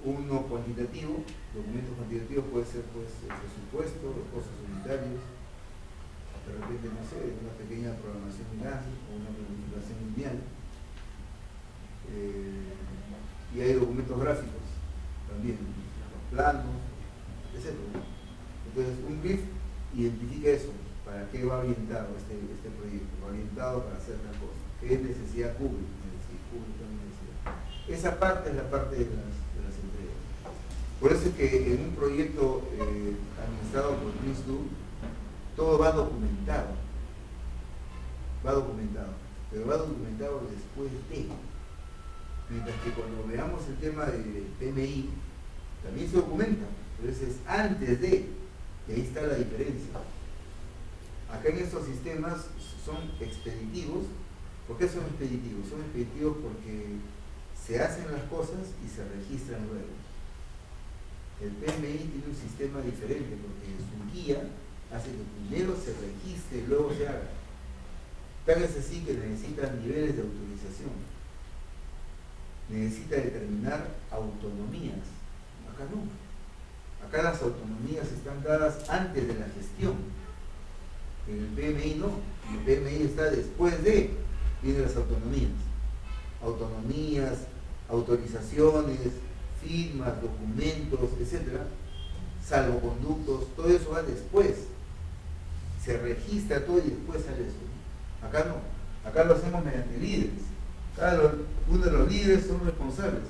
Uno cuantitativo, documentos cuantitativos puede ser pues el presupuesto, los costos unitarios, de repente, no sé, una pequeña programación lineal o una planificación lineal. Y hay documentos gráficos también, planos, etc. Entonces, un brief identifica eso, para qué va orientado este proyecto, va orientado para hacer tal cosa, qué necesidad cubre, necesidad. Esa parte es la parte de las entregas. Por eso es que en un proyecto administrado por NISDU, todo va documentado, pero va documentado después de. Mientras que cuando veamos el tema del PMI, también se documenta, pero ese es antes de, y ahí está la diferencia. Acá en estos sistemas son expeditivos. ¿Por qué son expeditivos? Son expeditivos porque se hacen las cosas y se registran luego. El PMI tiene un sistema diferente porque su guía hace que primero se registre y luego se haga. Tal es así que necesita niveles de autorización. Necesita determinar autonomías. Acá no. Acá las autonomías están dadas antes de la gestión. En el PMI no. El PMI está después de. vienen las autonomías. Autonomías, autorizaciones, firmas, documentos, etcétera, salvoconductos, todo eso va después. Se registra todo y después sale eso. Acá no, acá lo hacemos mediante líderes. Uno de los líderes son responsables.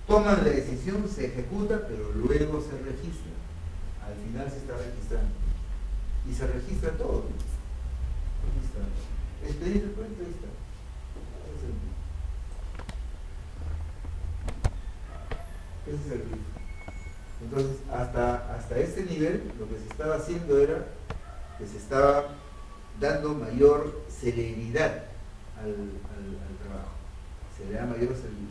Toman la decisión, se ejecuta, pero luego se registra. Al final se está registrando. Y se registra todo. Expedir el proyecto, ahí está. Ese es el riesgo. Entonces, hasta este nivel, lo que se estaba haciendo era que se estaba dando mayor celeridad al trabajo. Se le da mayor celeridad.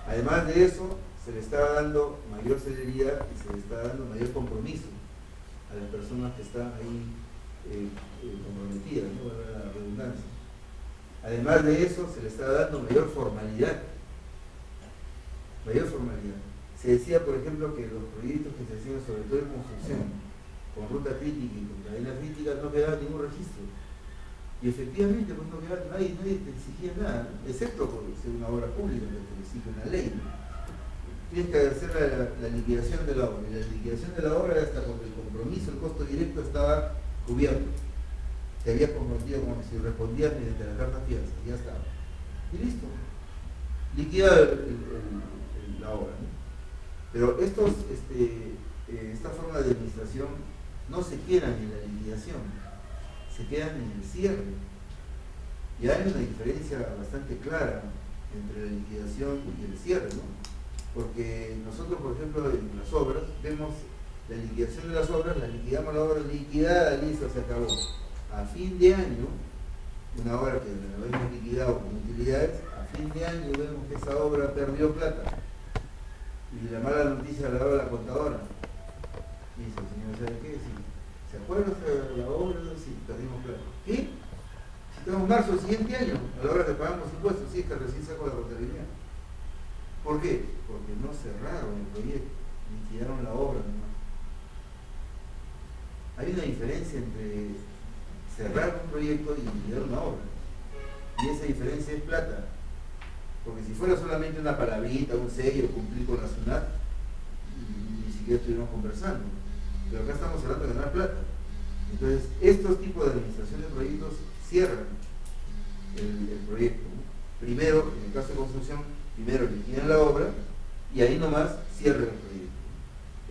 Además de eso, se le estaba dando mayor celeridad y se le está dando mayor compromiso a las personas que están ahí comprometidas, ¿no? La redundancia. Además de eso, se le estaba dando mayor formalidad. Mayor formalidad. Se decía, por ejemplo, que los proyectos que se hacían, sobre todo en construcción, con ruta crítica y con cadena crítica, no quedaba ningún registro. Y efectivamente, pues no quedaba, nadie te exigía nada, excepto por ser una obra pública que te exige una ley, ¿no? Tienes que hacer la liquidación de la obra, y la liquidación de la obra hasta porque el compromiso, el costo directo estaba cubierto. Te había comprometido como si respondías mediante la carta fianza, ya estaba. Y listo. Liquida la obra, ¿no? Pero esta forma de administración no se quedan en la liquidación, se quedan en el cierre. Y hay una diferencia bastante clara entre la liquidación y el cierre, ¿no? Porque nosotros, por ejemplo, en las obras, vemos la liquidación de las obras, la liquidamos la obra liquidada, listo, se acabó. A fin de año, una obra que la hemos liquidado con utilidades, a fin de año vemos que esa obra perdió plata. Y la mala noticia la da la contadora. Y dice, señor, ¿sabe qué? ¿Se acuerda de la obra? Sí, perdimos plata. ¿Qué? Si estamos en marzo del siguiente año, a la hora que pagamos impuestos, sí, es que recién saco la contabilidad. ¿Por qué? Porque no cerraron el proyecto, liquidaron la obra nomás. Hay una diferencia entre cerrar un proyecto y liquidar una obra. Y esa diferencia es plata. Porque si fuera solamente una palabrita, un sello, cumplir con la SUNAT, ni siquiera estuviéramos conversando. Pero acá estamos hablando de ganar plata. Entonces, estos tipos de administración de proyectos cierran el proyecto, ¿no? Primero, en el caso de construcción, primero liquidan la obra y ahí nomás cierran el proyecto.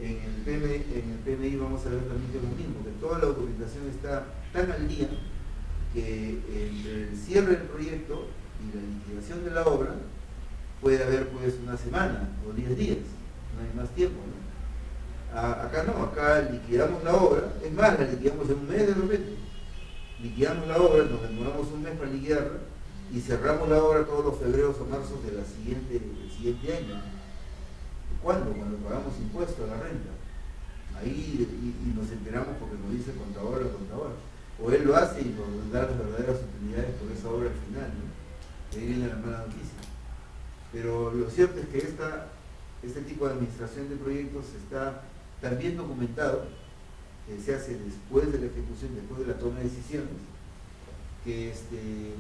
En el PMI vamos a ver también lo mismo, que toda la documentación está tan al día que entre el cierre del proyecto y la liquidación de la obra puede haber pues una semana o 10 días, no hay más tiempo, ¿no? Acá no, acá liquidamos la obra, es más, la liquidamos en un mes de repente, liquidamos la obra, nos demoramos un mes para liquidarla y cerramos la obra todos los febreros o marzos del siguiente año. ¿Cuándo? Cuando pagamos impuestos a la renta. Ahí y nos enteramos porque nos dice el contador o contadora. O él lo hace y nos da las verdaderas utilidades por esa obra al final, ¿no? Ahí viene la mala noticia. Pero lo cierto es que este tipo de administración de proyectos está tan bien documentado, que se hace después de la ejecución, después de la toma de decisiones, que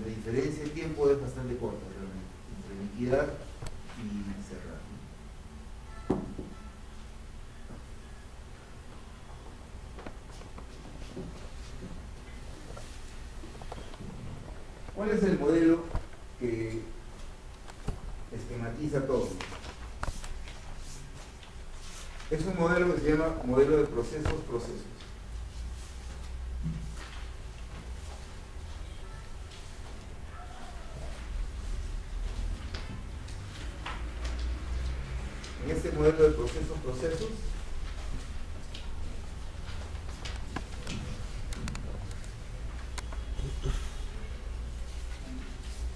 la diferencia de tiempo es bastante corta realmente, entre liquidar y cerrar. ¿Cuál es el modelo que esquematiza todo? Es un modelo que se llama modelo de procesos. En este modelo de procesos,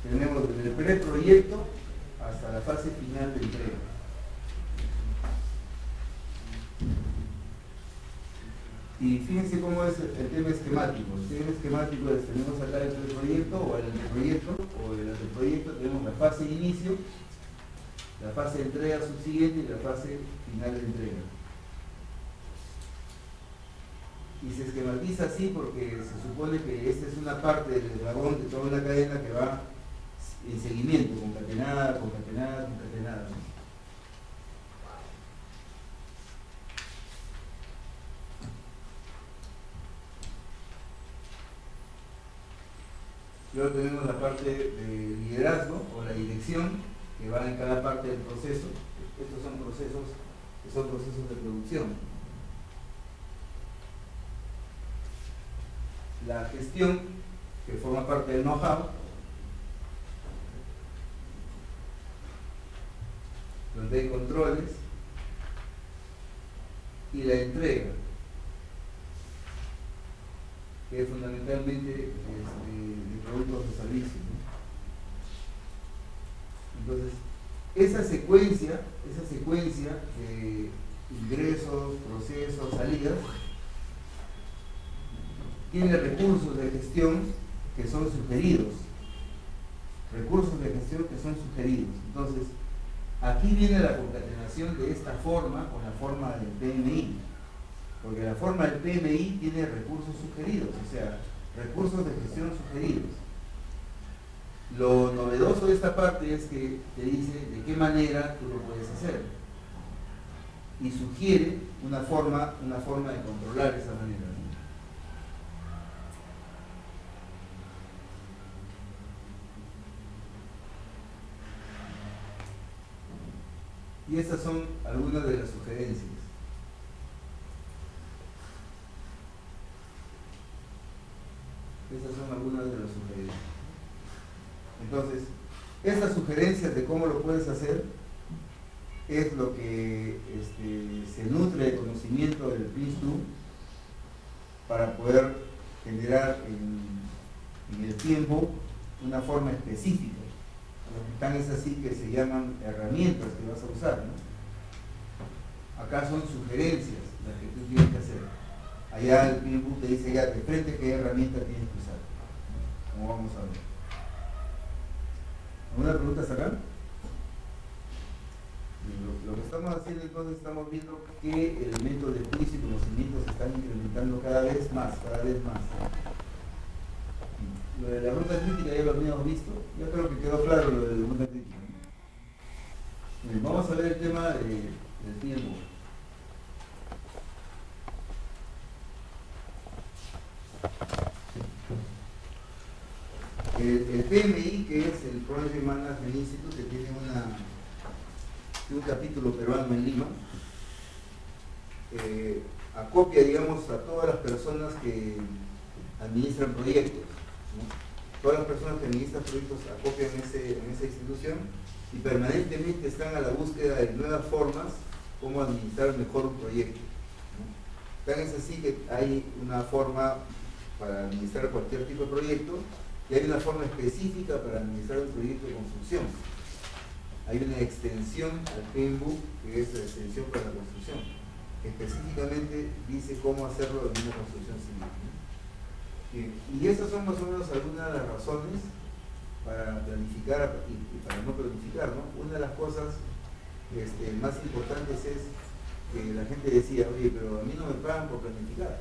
tenemos desde el preproyecto hasta la fase final de entrega. Y fíjense cómo es el tema esquemático. El tema esquemático es, tenemos acá el preproyecto o el anteproyecto, tenemos la fase de inicio, la fase de entrega subsiguiente y la fase final de entrega. Y se esquematiza así porque se supone que esta es una parte del eslabón de toda la cadena que va en seguimiento, concatenada, ¿no? Luego tenemos la parte de liderazgo o la dirección que va en cada parte del proceso. Estos son procesos de producción. La gestión, que forma parte del know-how, donde hay controles, y la entrega, que es fundamentalmente de productos de servicios, ¿no? Entonces, esa secuencia de ingresos, procesos, salidas, tiene recursos de gestión que son sugeridos. Entonces, aquí viene la concatenación de esta forma con la forma del PMI. Porque la forma del PMI tiene recursos sugeridos, o sea, recursos de gestión sugeridos. Lo novedoso de esta parte es que te dice de qué manera tú lo puedes hacer. Y sugiere una forma de controlar esa manera, ¿no? Y estas son algunas de las sugerencias. Entonces, estas sugerencias de cómo lo puedes hacer es lo que se nutre de conocimiento del PRINCE2 para poder generar en el tiempo una forma específica. Tan es así que se llaman herramientas que vas a usar, ¿no? Acá son sugerencias las que tú tienes que hacer. Allá el PMBOK te dice ya de frente qué herramienta tienes que usar, como vamos a ver. ¿Alguna pregunta hasta acá? Lo que estamos haciendo entonces, estamos viendo qué elementos de juicio y conocimiento se están incrementando cada vez más. Lo de la ruta crítica ya lo habíamos visto, yo creo que quedó claro lo de la ruta crítica, ¿no? Bien, vamos a ver el tema del tiempo. El PMI, que es el Project Management Institute, que tiene un capítulo peruano en Lima, acopia, digamos, a todas las personas que administran proyectos, ¿no? Todas las personas que administran proyectos acopian en esa institución y permanentemente están a la búsqueda de nuevas formas como administrar mejor un proyecto, ¿no? Tan es así que hay una forma para administrar cualquier tipo de proyecto y hay una forma específica para administrar un proyecto de construcción. Hay una extensión al PMBOK, que es la extensión para la construcción, que específicamente dice cómo hacerlo en una construcción civil, ¿no? Y esas son más o menos algunas de las razones para planificar y para no planificar, ¿no? Una de las cosas más importantes es que la gente decía, oye, pero a mí no me pagan por planificar.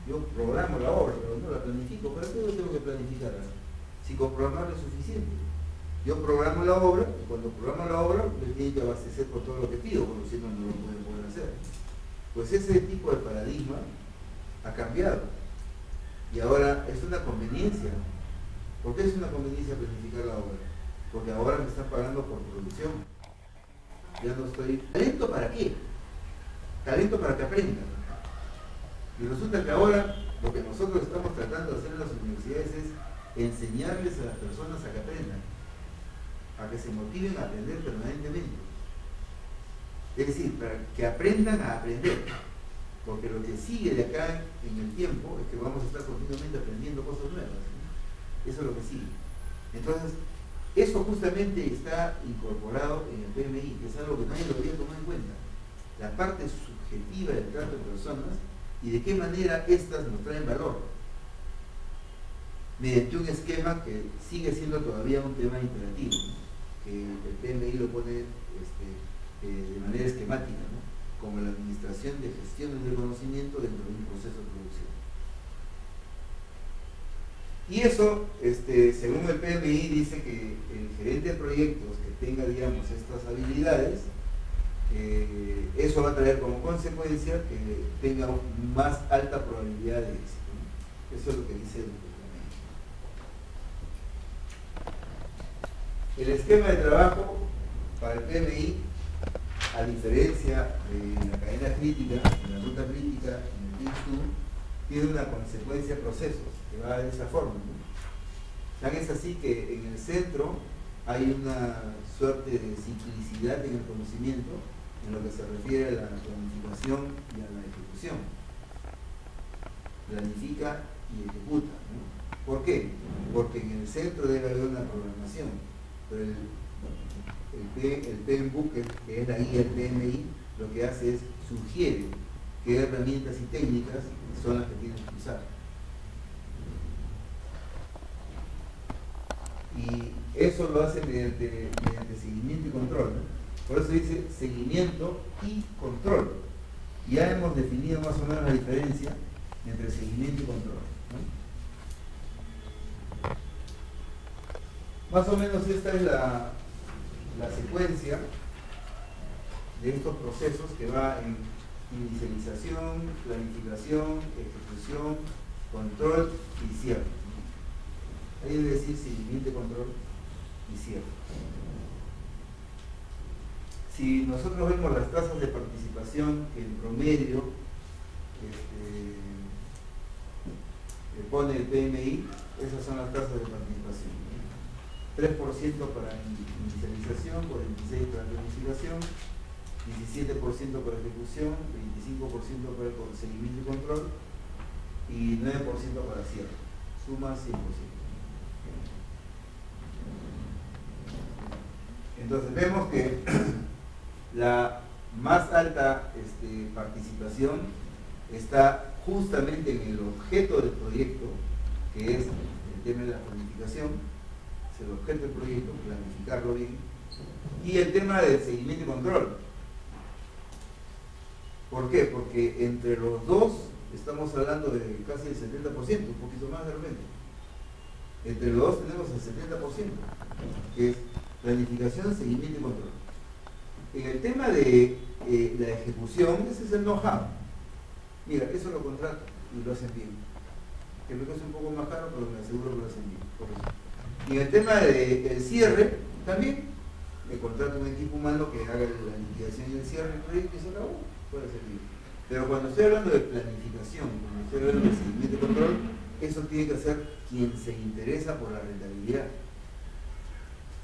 Yo programo la obra, pero no la planifico. ¿Para qué yo tengo que planificar? Si con programar es suficiente. Yo programo la obra, y cuando programo la obra, me tiene que abastecer por todo lo que pido, porque si no, no lo pueden poder hacer. Pues ese tipo de paradigma ha cambiado. Y ahora es una conveniencia. ¿Por qué es una conveniencia planificar la obra? Porque ahora me están pagando por producción. Ya no estoy... ¿Talento para qué? Talento para que aprendan. Y resulta que ahora lo que nosotros estamos tratando de hacer en las universidades es enseñarles a las personas a que aprendan, a que se motiven a aprender permanentemente. Es decir, para que aprendan a aprender. Porque lo que sigue de acá en el tiempo es que vamos a estar continuamente aprendiendo cosas nuevas, ¿no? Eso es lo que sigue. Entonces, eso justamente está incorporado en el PMI, que es algo que nadie lo debería tomar en cuenta. La parte subjetiva del trato de personas y de qué manera éstas nos traen valor. Mediante un esquema que sigue siendo todavía un tema imperativo, ¿no? Que el PMI lo pone de manera esquemática, ¿no? Como la administración de gestiones del conocimiento dentro de un proceso de producción. Y eso, según el PMI, dice que el gerente de proyectos que tenga, digamos, estas habilidades, eso va a traer como consecuencia que tenga más alta probabilidad de éxito, ¿no? Eso es lo que dice el PMI. El esquema de trabajo para el PMI, a diferencia de la cadena crítica, de la ruta crítica en el PIN2, tiene una consecuencia procesos que va de esa forma, ¿no? Tan es así que en el centro hay una suerte de ciclicidad en el conocimiento en lo que se refiere a la planificación y a la ejecución. Planifica y ejecuta, ¿no? ¿Por qué? Porque en el centro debe haber una programación, pero el PMBOK, que es la guía del PMI, lo que hace es sugiere qué herramientas y técnicas son las que tienen que usar. Y eso lo hace mediante seguimiento y control, ¿no? Por eso dice seguimiento y control. Ya hemos definido más o menos la diferencia entre seguimiento y control, ¿no? Más o menos esta es la secuencia de estos procesos que va en inicialización, planificación, ejecución, control y cierre. Ahí debe decir seguimiento, control y cierre. Si nosotros vemos las tasas de participación que en promedio pone el PMI, esas son las tasas de participación. 3% para inicialización, 46% para planificación, 17% para ejecución, 25% para el seguimiento y control y 9% para cierre. Suma 100%. Entonces vemos que la más alta participación está justamente en el objeto del proyecto, que es el tema de la planificación, es el objeto del proyecto, planificarlo bien, y el tema del seguimiento y control. ¿Por qué? Porque entre los dos estamos hablando de casi el 70%, un poquito más de repente. Entre los dos tenemos el 70%, que es planificación, seguimiento y control. En el tema de la ejecución, ese es el know-how. Mira, eso lo contrato y lo hacen bien. Que lo que es un poco más caro, pero me aseguro que lo hacen bien. Por eso. Y en el tema del cierre, también me contrato un equipo humano que haga la liquidación y el cierre del proyecto y se acabó. Puede ser bien. Pero cuando estoy hablando de planificación, cuando estoy hablando de seguimiento y control, eso tiene que ser quien se interesa por la rentabilidad.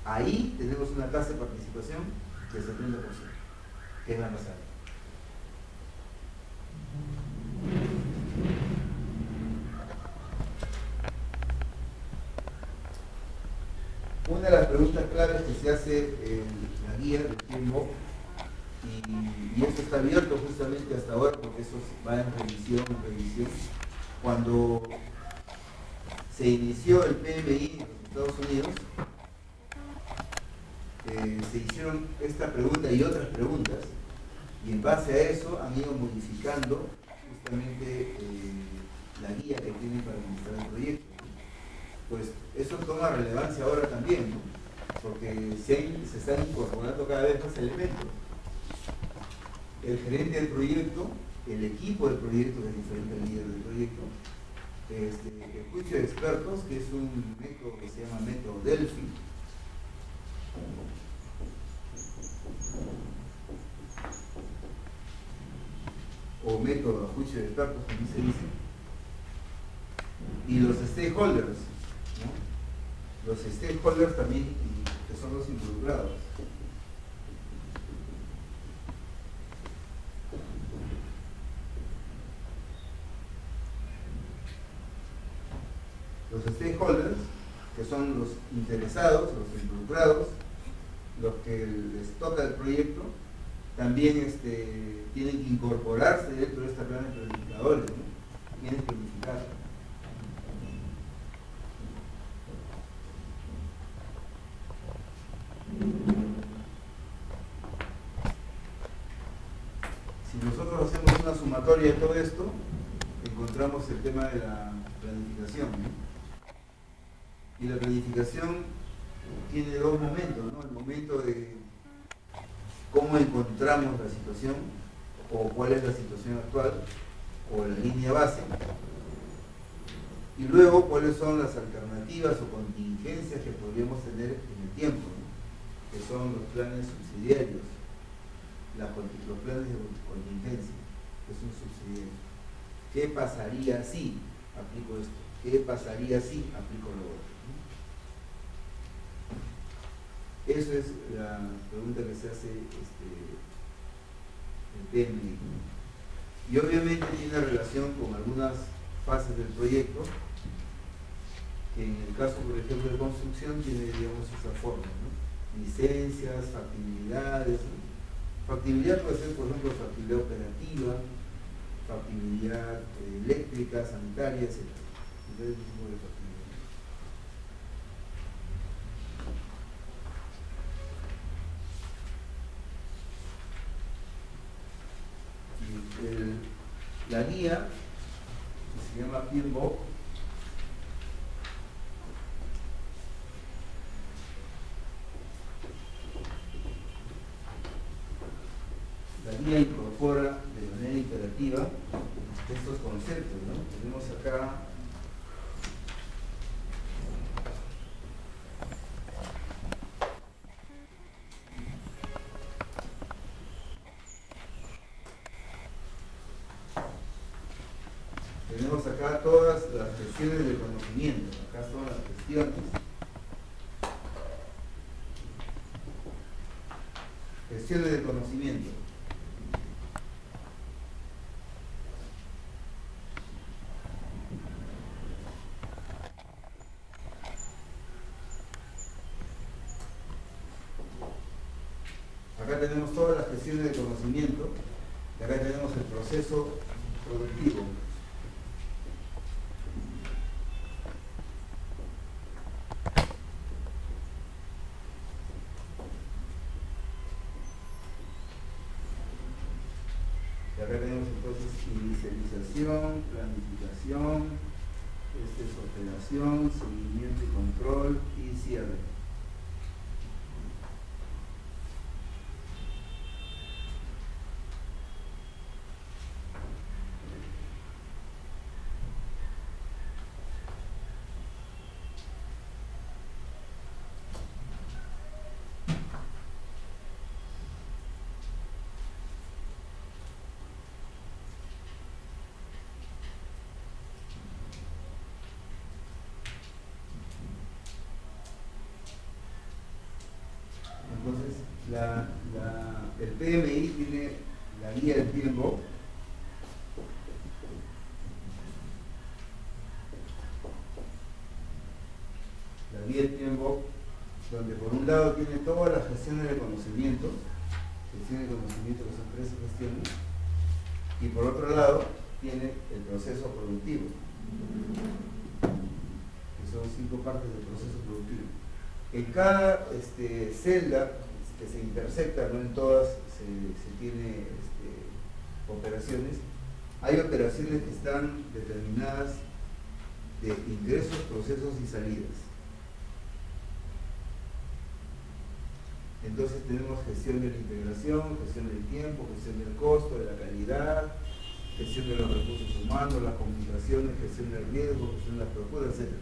Ahí tenemos una tasa de participación del 70%, que es la más alta. Una de las preguntas claves que se hace en la guía del PMBOK, y eso está abierto justamente hasta ahora porque eso va en revisión, cuando se inició el PMI en los Estados Unidos, se hicieron esta pregunta y otras preguntas, y en base a eso han ido modificando justamente la guía que tienen para administrar el proyecto. Pues eso toma relevancia ahora también, ¿no? Porque se están incorporando cada vez más elementos. El gerente del proyecto, el equipo del proyecto, que es diferente al líder del proyecto, el juicio de expertos, que es un método que se llama método Delphi, o método de juicio de expertos, como se dice, y los stakeholders, ¿no? Los stakeholders también, que son los involucrados. Los stakeholders, que son los interesados, los involucrados, los que les toca el proyecto, también tienen que incorporarse dentro de esta plana de planificadores, ¿no? Tienen que planificar. Si nosotros hacemos una sumatoria de todo esto, encontramos el tema de la planificación, ¿no? Y la planificación tiene dos momentos, ¿no? El momento de cómo encontramos la situación, o cuál es la situación actual, o la línea base, y luego cuáles son las alternativas o contingencias que podríamos tener en el tiempo, ¿no? Que son los planes subsidiarios, los planes de contingencia, que son subsidiarios. ¿Qué pasaría si aplico esto? ¿Qué pasaría si aplico lo otro? Esa es la pregunta que se hace el PMI. Y obviamente tiene relación con algunas fases del proyecto, que en el caso, por ejemplo, de construcción, tiene, digamos, esa forma, ¿no? Licencias, factibilidades, ¿no? Factibilidad puede ser, por ejemplo, factibilidad operativa, factibilidad eléctrica, sanitaria, etc. Entonces, un tipo de factibilidad. Y la guía, que se llama PMBOK, la guía incorpora de manera imperativa estos conceptos, ¿no? Tenemos acá todas las gestiones de conocimiento. Acá son las gestiones. Gestiones de conocimiento. Acá tenemos todas las gestiones de conocimiento. Y acá tenemos el proceso productivo. Y acá tenemos entonces inicialización, planificación, operación, seguimiento y control y cierre. Entonces, el PMI tiene la guía del PMBOK, la guía del PMBOK, donde por un lado tiene todas las gestiones de conocimiento que son 13 gestiones, y por otro lado tiene el proceso productivo, que son 5 partes del proceso productivo. En cada celda que se intersecta, no en todas se tiene operaciones, hay operaciones que están determinadas de ingresos, procesos y salidas. Entonces tenemos gestión de la integración, gestión del tiempo, gestión del costo, de la calidad, gestión de los recursos humanos, las comunicaciones, gestión del riesgo, gestión de las procuras, etc.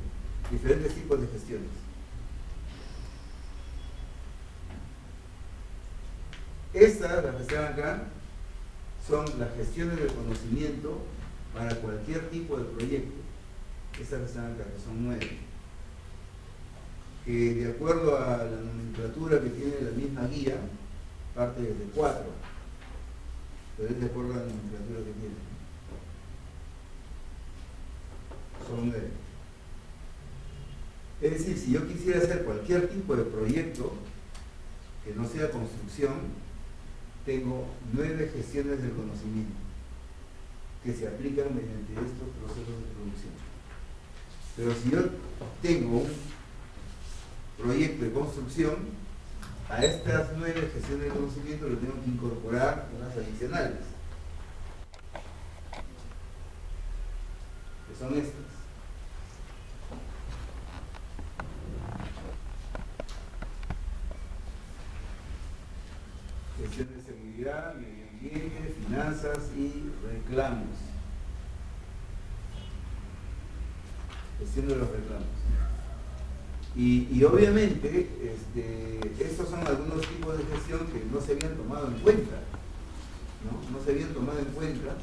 Diferentes tipos de gestiones. Estas, las que están acá, son las gestiones del conocimiento para cualquier tipo de proyecto. Estas que están acá, que son 9. Que de acuerdo a la nomenclatura que tiene la misma guía, parte desde 4. Pero es de acuerdo a la nomenclatura que tiene. Son 9. Es decir, si yo quisiera hacer cualquier tipo de proyecto que no sea construcción, tengo 9 gestiones del conocimiento que se aplican mediante estos procesos de producción. Pero si yo tengo un proyecto de construcción, a estas 9 gestiones de conocimiento le tengo que incorporar unas adicionales, que son estas. gestión de seguridad, medio ambiente, finanzas y reclamos. Gestión de los reclamos. Y obviamente, estos son algunos tipos de gestión que no se habían tomado en cuenta, ¿no? No se habían tomado en cuenta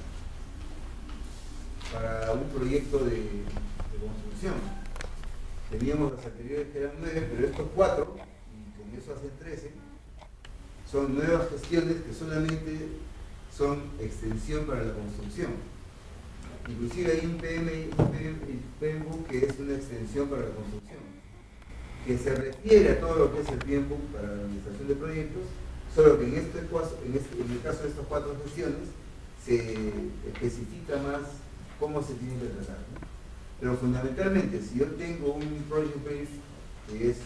para un proyecto de construcción. Teníamos las anteriores que eran 9, pero estos 4, y con eso hacen 13, son nuevas gestiones que solamente son extensión para la construcción. Inclusive hay un PMBOK que es una extensión para la construcción, que se refiere a todo lo que es el PMBOK para la administración de proyectos, solo que en el caso de estas 4 gestiones se especifica más cómo se tiene que tratar, ¿no? Pero fundamentalmente, si yo tengo un project brief, que es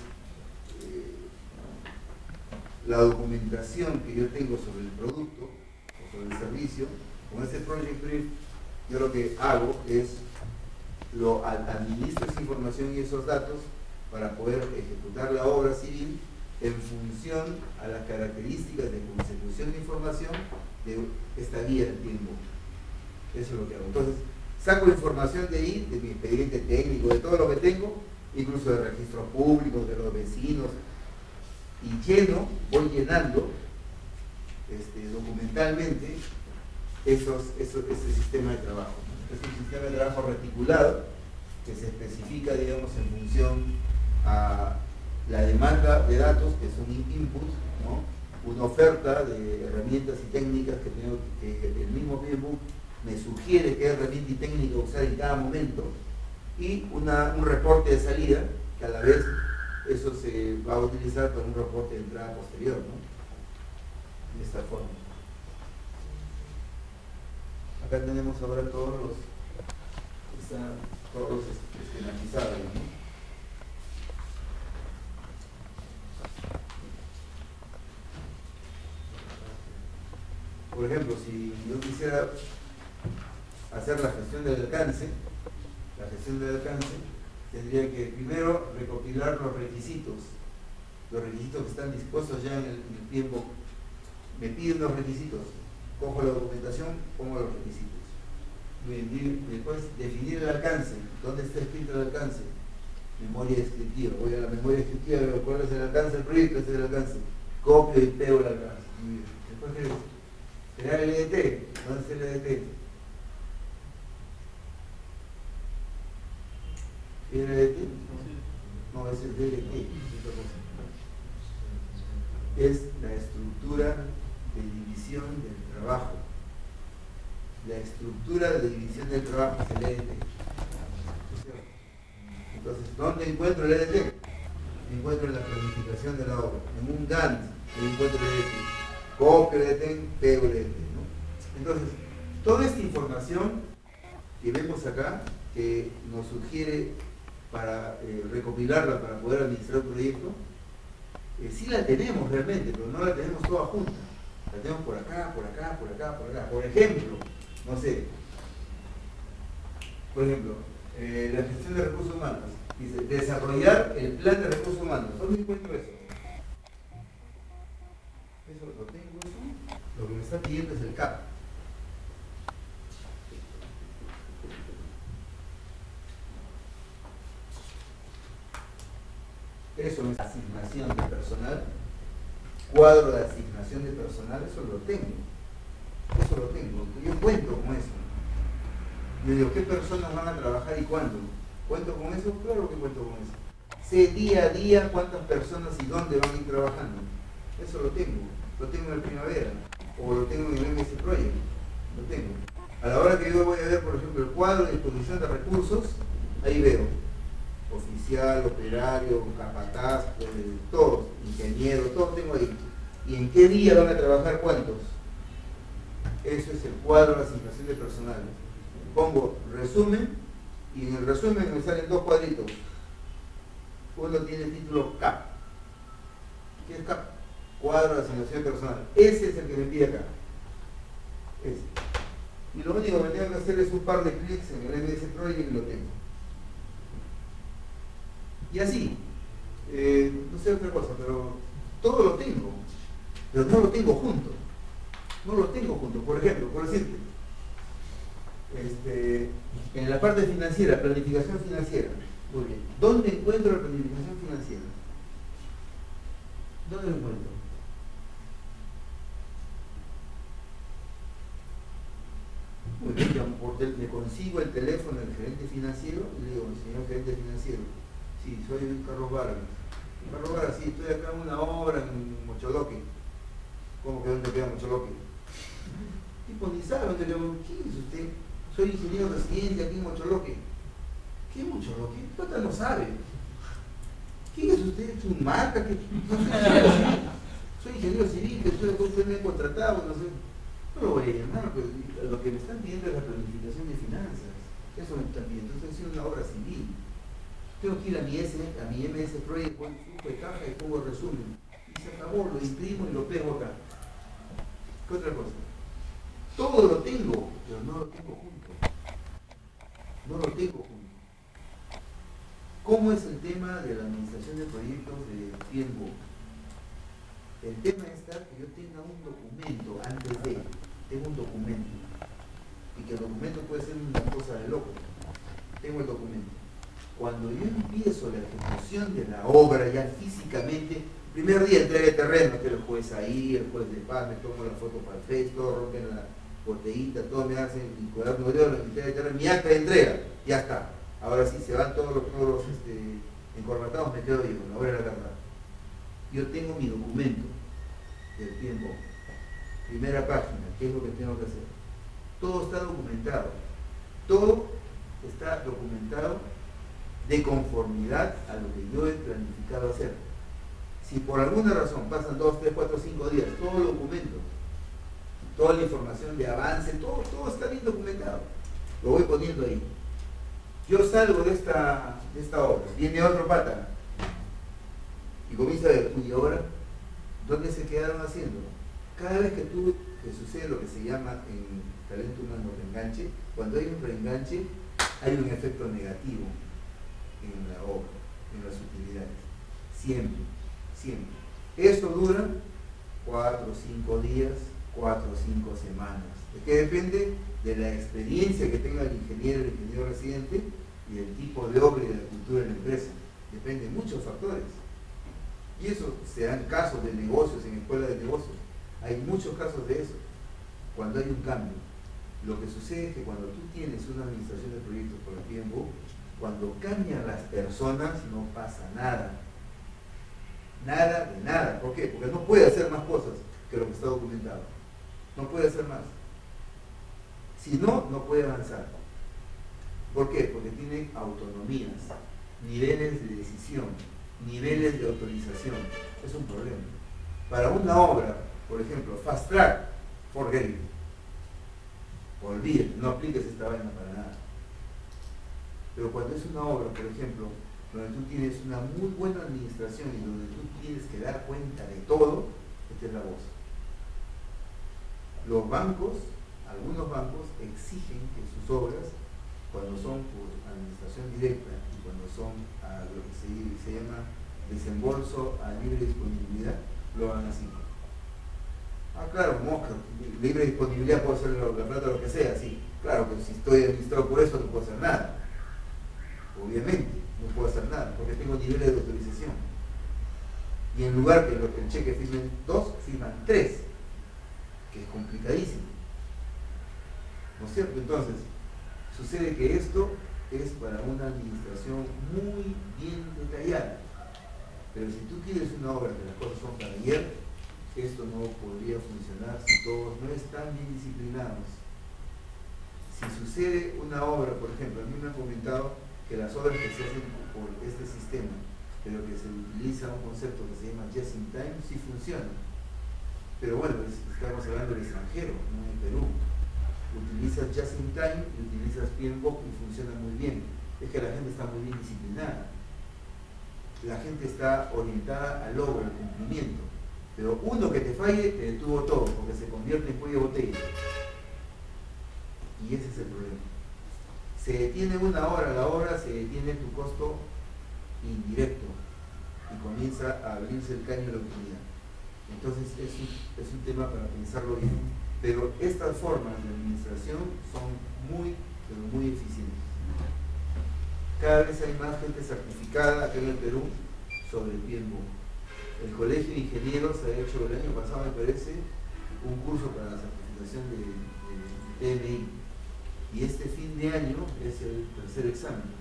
la documentación que yo tengo sobre el producto o sobre el servicio, con ese project brief, yo lo que hago es administro esa información y esos datos para poder ejecutar la obra civil en función a las características de consecución de información de esta guía del tiempo. Eso es lo que hago. Entonces, saco información de ahí, de mi expediente técnico, de todo lo que tengo, incluso de registros públicos, de los vecinos, y voy llenando documentalmente ese sistema de trabajo, ¿no? Es un sistema de trabajo reticulado que se especifica, digamos, en función a la demanda de datos, que son inputs, ¿no? Una oferta de herramientas y técnicas que tengo, que el mismo PMBOK me sugiere qué herramienta y técnica usar en cada momento, y un reporte de salida, que a la vez eso se va a utilizar para un reporte de entrada posterior, ¿no? De esta forma. Acá tenemos ahora todos los esquematizados, ¿no? Por ejemplo, si yo quisiera hacer la gestión del alcance, tendría que primero recopilar los requisitos que están dispuestos ya en el tiempo. Me piden los requisitos, cojo la documentación, pongo los requisitos. Después definir el alcance. ¿Dónde está escrito el alcance? Memoria descriptiva. Voy a la memoria descriptiva, veo cuál es el alcance del proyecto, este es el alcance. Copio y pego el alcance. Muy bien. Después crear el EDT. ¿Dónde está el EDT? ¿Tiene el EDT? No, es el DLT. Es la estructura de división del trabajo. La estructura de división del trabajo es el EDT. Entonces, ¿dónde encuentro el EDT? Me encuentro en la planificación de la obra. En un Gantt me encuentro el EDT. Copio el EDT, pego el EDT, ¿no? Entonces, toda esta información que vemos acá, que nos sugiere para recopilarla para poder administrar un proyecto, sí la tenemos realmente, pero no la tenemos toda junta. La tenemos por acá, por acá, por acá, por acá. Por ejemplo, no sé, la gestión de recursos humanos. Dice, desarrollar el plan de recursos humanos. ¿Dónde encuentro eso? ¿Eso lo tengo? ¿Eso? Lo que me está pidiendo es el CAP. Eso es asignación de personal, cuadro de asignación de personal, eso lo tengo. Yo cuento con eso. Yo digo, ¿qué personas van a trabajar y cuándo? ¿Cuento con eso? Claro que cuento con eso. Sé día a día cuántas personas y dónde van a ir trabajando. Eso lo tengo en el Primavera, o lo tengo en el MS Project, lo tengo. A la hora que yo voy a ver, por ejemplo, el cuadro de disposición de recursos, ahí veo oficial, operario, capataz, todos, ingeniero, todos tengo ahí. ¿Y en qué día van a trabajar cuántos? Eso es el cuadro de asignación de personal. Pongo resumen y en el resumen me salen 2 cuadritos. Uno tiene el título CAP. ¿Qué es CAP? Cuadro de asignación de personal. Ese es el que me pide acá. Ese. Y lo único que tengo que hacer es un par de clics en el MS Project y lo tengo. Y así, no sé otra cosa, pero todo lo tengo, pero no lo tengo junto. No lo tengo junto. Por ejemplo, por decirte, en la parte financiera, planificación financiera. Muy bien. ¿Dónde encuentro la planificación financiera? ¿Dónde lo encuentro? Muy bien, me consigo el teléfono del gerente financiero y le digo, señor gerente financiero, sí, soy Carlos Vargas. Carlos Vargas, sí, estoy acá en una obra en Mocholoque. ¿Cómo que dónde queda Mocholoque? Tipo, ni sabe dónde le digo, ¿quién es usted? Soy ingeniero residente aquí en Mocholoque. ¿Qué Mocholoque? Pata no sabe. ¿Quién es usted? ¿Es un marca? No, soy ingeniero civil, que usted me ha contratado, no sé. No lo voy a llamar, pero lo que me están pidiendo es la planificación de finanzas. Eso me están pidiendo. Entonces, es una obra civil. Tengo que ir a mi MS Project, pongo flujo de caja y pongo resumen. Y se acabó, lo imprimo y lo pego acá. ¿Qué otra cosa? Todo lo tengo, pero no lo tengo junto. No lo tengo junto. ¿Cómo es el tema de la administración de proyectos de tiempo? El tema está que yo tenga un documento antes de, tengo un documento. Y que el documento puede ser una cosa de loco. Tengo el documento. Cuando yo empiezo la ejecución de la obra ya físicamente, primer día entrega de terreno, que el juez ahí, el juez de paz, me tomo la foto para el Face, todo rompen la botellita, todo me hacen mi cuaderno de oro, la entrega de terreno, mi acta de entrega, ya está. Ahora sí, se van todos los encorbatados, me quedo yo, la obra de la verdad. Yo tengo mi documento del tiempo, primera página, ¿qué es lo que tengo que hacer? Todo está documentado, todo está documentado de conformidad a lo que yo he planificado hacer. Si por alguna razón pasan 2, 3, 4, 5 días, todo el documento, toda la información de avance, todo está bien documentado, lo voy poniendo ahí. Yo salgo de esta obra, viene otro pata y comienza a ver, ¿y ahora dónde se quedaron haciendo? Cada vez que sucede lo que se llama en talento humano reenganche, cuando hay un reenganche hay un efecto negativo en la obra, en las utilidades, siempre. Esto dura 4 o 5 días, 4 o 5 semanas. ¿De qué depende? De la experiencia que tenga el ingeniero residente y el tipo de obra y de la cultura de la empresa. Depende de muchos factores. Y eso se dan casos de negocios, en escuelas de negocios. Hay muchos casos de eso, cuando hay un cambio. Lo que sucede es que cuando tú tienes una administración de proyectos por el tiempo, cuando cambian las personas no pasa nada. Nada de nada. ¿Por qué? Porque no puede hacer más cosas que lo que está documentado. No puede hacer más. Si no, no puede avanzar. ¿Por qué? Porque tiene autonomías, niveles de decisión, niveles de autorización. Es un problema. Para una obra, por ejemplo, fast track, forget it. Olvídate, no apliques esta vaina para nada. Pero cuando es una obra, por ejemplo, donde tú tienes una muy buena administración y donde tú tienes que dar cuenta de todo, esta es la voz. Los bancos, algunos bancos exigen que sus obras, cuando son por administración directa y cuando son a lo que se llama desembolso a libre disponibilidad, lo hagan así. Ah, claro, mosca, libre disponibilidad puedo hacer la plata lo que sea, sí. Claro, pero si estoy administrado por eso no puedo hacer nada. Obviamente, no puedo hacer nada, porque tengo niveles de autorización. Y en lugar que el cheque firmen 2, firman 3, que es complicadísimo. ¿No es cierto? Entonces, sucede que esto es para una administración muy bien detallada. Pero si tú quieres una obra que las cosas son para ayer, esto no podría funcionar si todos no están bien disciplinados. Si sucede una obra, por ejemplo, a mí me han comentado que las obras que se hacen por este sistema, pero que se utiliza un concepto que se llama just in time, sí funciona. Pero bueno, estamos hablando del extranjero, no en Perú. Utilizas just in time y utilizas PMBOK y funciona muy bien. Es que la gente está muy bien disciplinada. La gente está orientada al logro, al cumplimiento. Pero uno que te falle te detuvo todo, porque se convierte en cuello de botella. Y ese es el problema. Se detiene una hora, la obra se detiene tu costo indirecto y comienza a abrirse el caño de la utilidad. Entonces es un tema para pensarlo bien. Pero estas formas de administración son muy, pero muy eficientes. Cada vez hay más gente certificada acá en el Perú sobre el PMBOK. El Colegio de Ingenieros ha hecho el año pasado, me parece, un curso para la certificación de PMI. Y este fin de año es el tercer examen.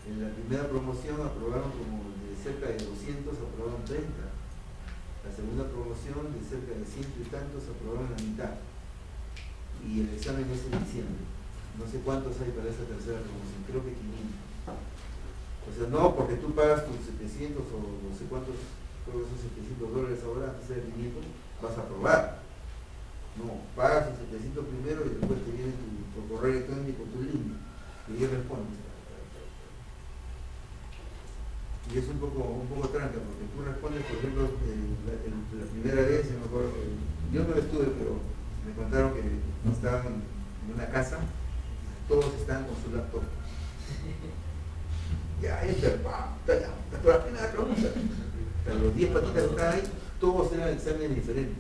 En la primera promoción aprobaron como de cerca de 200, aprobaron 30. La segunda promoción de cerca de 100 y tantos aprobaron la mitad. Y el examen es en diciembre. No sé cuántos hay para esta tercera promoción, creo que 500. O sea, no porque tú pagas tus 700 o no sé cuántos, creo que son $700 ahora, antes de 500, vas a aprobar. No, pagas tus 700 primero y después te viene tu correo electrónico, tu línea, y ahí respondes. Y es un poco tranca, porque tú respondes, por ejemplo, la primera vez, yo me acuerdo que yo no estuve, pero me contaron que estaban en una casa, todos estaban con su laptop. Ya, enter, ya, la primera pregunta. Los 10 patitas que estaban ahí, todos eran exámenes diferentes.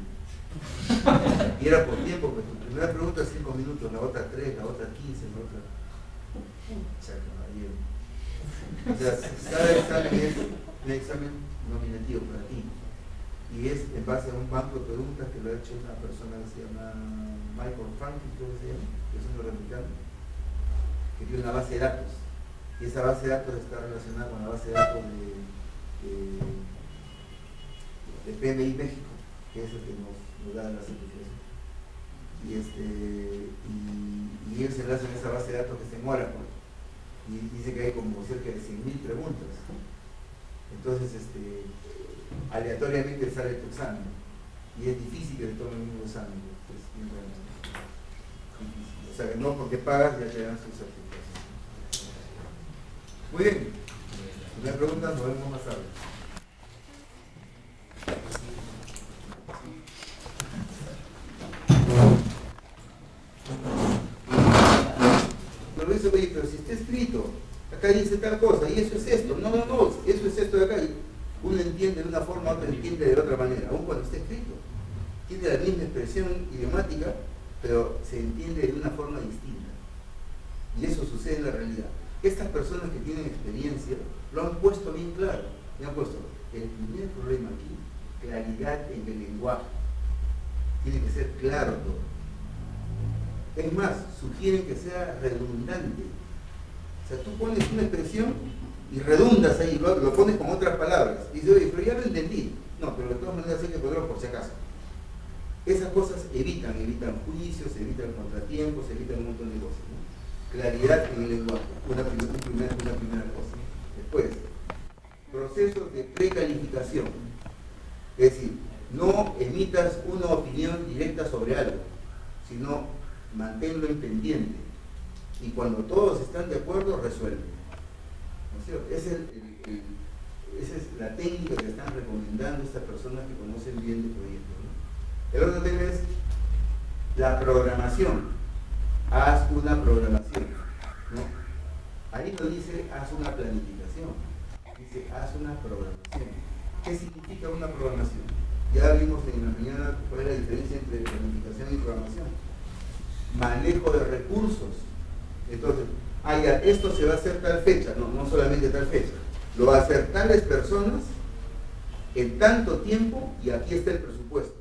Y era por tiempo, pues tu primera pregunta es 5 minutos, la otra 3, la otra 15, la otra. O sea, cada examen es un examen nominativo para ti. Y es en base a un banco de preguntas que lo ha hecho una persona que se llama Michael Franklin, creo que se llama, que es un norteamericano, que tiene una base de datos. Y esa base de datos está relacionada con la base de datos de PMI México, que es el que nos da la certificación. Y ellos se enlazan en esa base de datos que se muera, pues. Y dice que hay como cerca de 100.000 preguntas. Entonces, aleatoriamente sale tu examen. Y es difícil que te tomen el mismo examen. Es difícil. O sea, que no porque pagas ya te dan su certificación. Muy bien. Si no hay preguntas, nos vemos más tarde. Pero dice, oye, pero si está escrito, acá dice tal cosa, y eso es esto. No, eso es esto de acá. Y uno entiende de una forma, otro entiende de otra manera, aun cuando está escrito. Tiene la misma expresión idiomática, pero se entiende de una forma distinta. Y eso sucede en la realidad. Estas personas que tienen experiencia lo han puesto bien claro. Me han puesto el primer problema aquí, claridad en el lenguaje. Tiene que ser claro todo. Es más, sugieren que sea redundante. O sea, tú pones una expresión y redundas ahí, lo pones con otras palabras. Y dices, oye, pero ya lo entendí. No, pero de todas maneras hay que ponerlo por si acaso. Esas cosas evitan juicios, evitan contratiempos, evitan un montón de cosas, ¿no? Claridad en el lenguaje, una primera cosa. Después, procesos de precalificación. Es decir, no emitas una opinión directa sobre algo, sino manténlo en pendiente. Y cuando todos están de acuerdo, resuelven. ¿No es cierto? Esa es la técnica que están recomendando estas personas que conocen bien de proyectos, ¿no? El otro tema es la programación. Haz una programación, ¿no? Ahí no dice haz una planificación, dice haz una programación. ¿Qué significa una programación? Ya vimos en la mañana cuál es la diferencia entre planificación y programación. Manejo de recursos. Entonces, ya, esto se va a hacer tal fecha, no solamente tal fecha, lo va a hacer tales personas en tanto tiempo y aquí está el presupuesto.